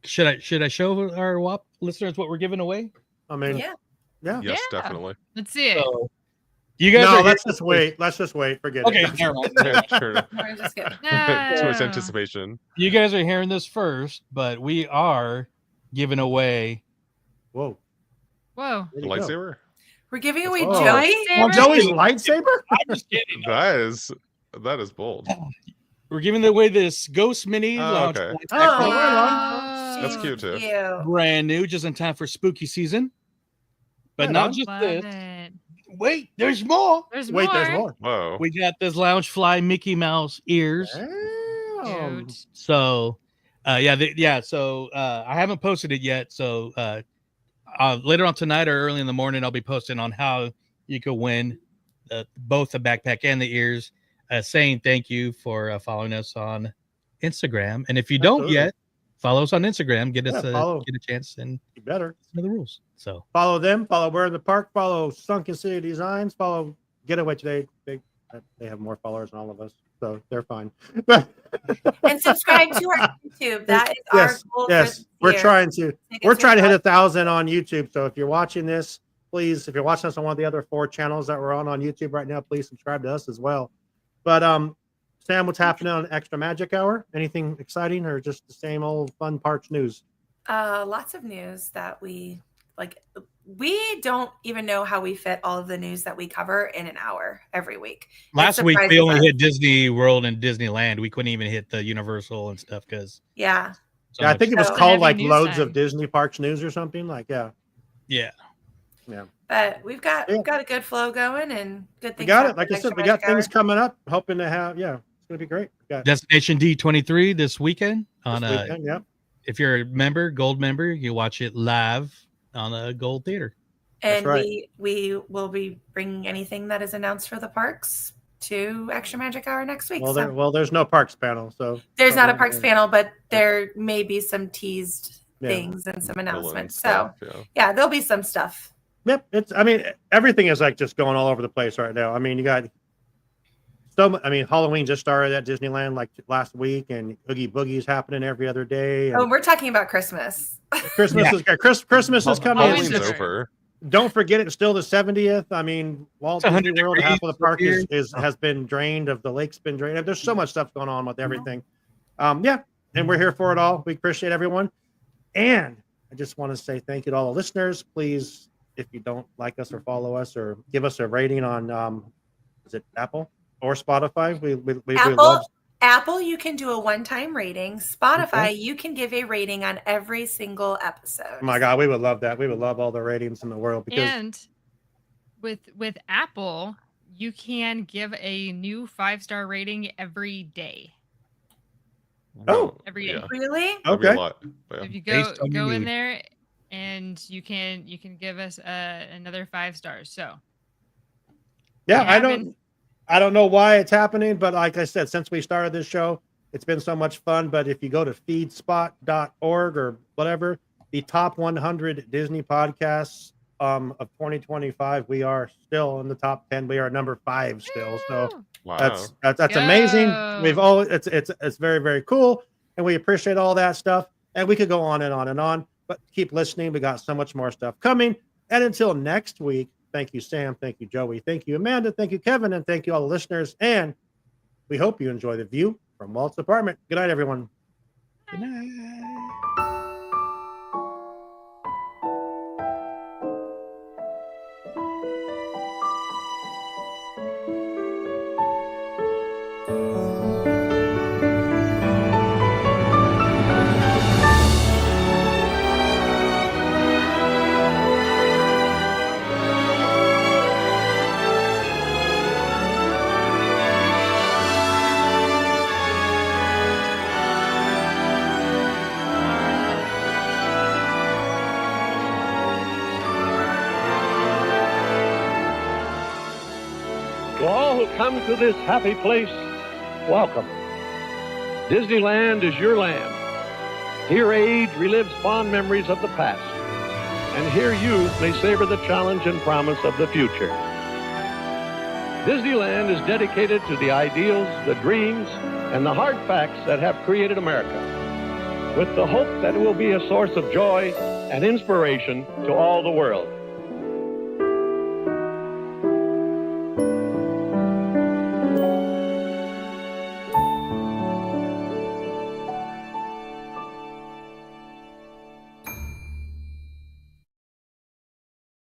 Should I show our WAP listeners what we're giving away? I mean, yeah. Yes, definitely. Let's see it. So, you guys let's just wait. Let's just wait. Forget it. Okay, never mind. Sure. Too much anticipation. You guys are hearing this first, but we are giving away. Whoa. Lightsaber? We're giving away Joey's lightsaber? I'm just kidding. That is bold. We're giving away this Ghost Mini Lounge. Okay. That's cute too. Brand new, just in time for spooky season. But not just this. Wait, there's more. There's more. Whoa. We got this Loungefly Mickey Mouse ears. So, So I haven't posted it yet. So later on tonight or early in the morning, I'll be posting on how you could win both the backpack and the ears. Saying thank you for following us on Instagram, and if you don't yet, follow us on Instagram. Get us get a chance, and you better know the rules. So follow them. Follow We're in the Park. Follow Sunken City Designs. Follow Getaway Today. They have more followers than all of us, so they're fine. And subscribe to our YouTube. That is our goal. Yes, we're trying to hit 1,000 on YouTube. So if you're watching this, please, if you're watching us on one of the other 4 channels that we're on YouTube right now, please subscribe to us as well. But Sam, what's happening on Extra Magic Hour? Anything exciting or just the same old fun parts news? Lots of news that we like. We don't even know how we fit all of the news that we cover in an hour every week. Last week we only hit Disney World and Disneyland. We couldn't even hit the Universal and stuff because I think it was called like Loads of Disney Parks News or something like yeah. But we've got a good flow going and good things. We got it. Like I said, we got things coming up. Hoping to have it's gonna be great. Destination D23 this weekend on yeah. If you're a member, gold member, you watch it live on a Gold Theater. And we will be bringing anything that is announced for the parks to Extra Magic Hour next week. Well, there's no parks panel, so there's not a parks panel, but there may be some teased things and some announcements. So there'll be some stuff. Yep, everything is like just going all over the place right now. I mean, you got Halloween just started at Disneyland like last week, and Oogie Boogie is happening every other day. We're talking about Christmas. Christmas is coming. Halloween's over. don't forget it's still the 70th. I mean, Walt Disney World, half of the park has been drained. The lake's been drained. There's so much stuff going on with everything. Yeah, and we're here for it all. We appreciate everyone. And I just want to say thank you to all the listeners. Please, if you don't like us or follow us or give us a rating on, is it Apple or Spotify? We love Apple, you can do a one-time rating. Spotify, you can give a rating on every single episode. Oh my God, we would love that. We would love all the ratings in the world. And with Apple, you can give a new 5-star rating every day. Oh, every day. Yeah. Really? Okay. If you go in there, and you can give us another 5 stars. So yeah, I don't know why it's happening, but like I said, since we started this show, it's been so much fun. But if you go to feedspot.org or whatever, the top 100 Disney podcasts of 2025, we are still in the top 10. We are number 5 still. So wow. that's amazing. We've always it's very, very cool, and we appreciate all that stuff. And we could go on and on and on, but keep listening. We got so much more stuff coming. And until next week, thank you, Sam. Thank you, Joey. Thank you, Amanda. Thank you, Kevin. And thank you, all the listeners. And we hope you enjoy the view from Walt's apartment. Good night, everyone. Good night. To all who come to this happy place, welcome. Disneyland is your land. Here age relives fond memories of the past, and here youth may savor the challenge and promise of the future. Disneyland is dedicated to the ideals, the dreams, and the hard facts that have created America, with the hope that it will be a source of joy and inspiration to all the world.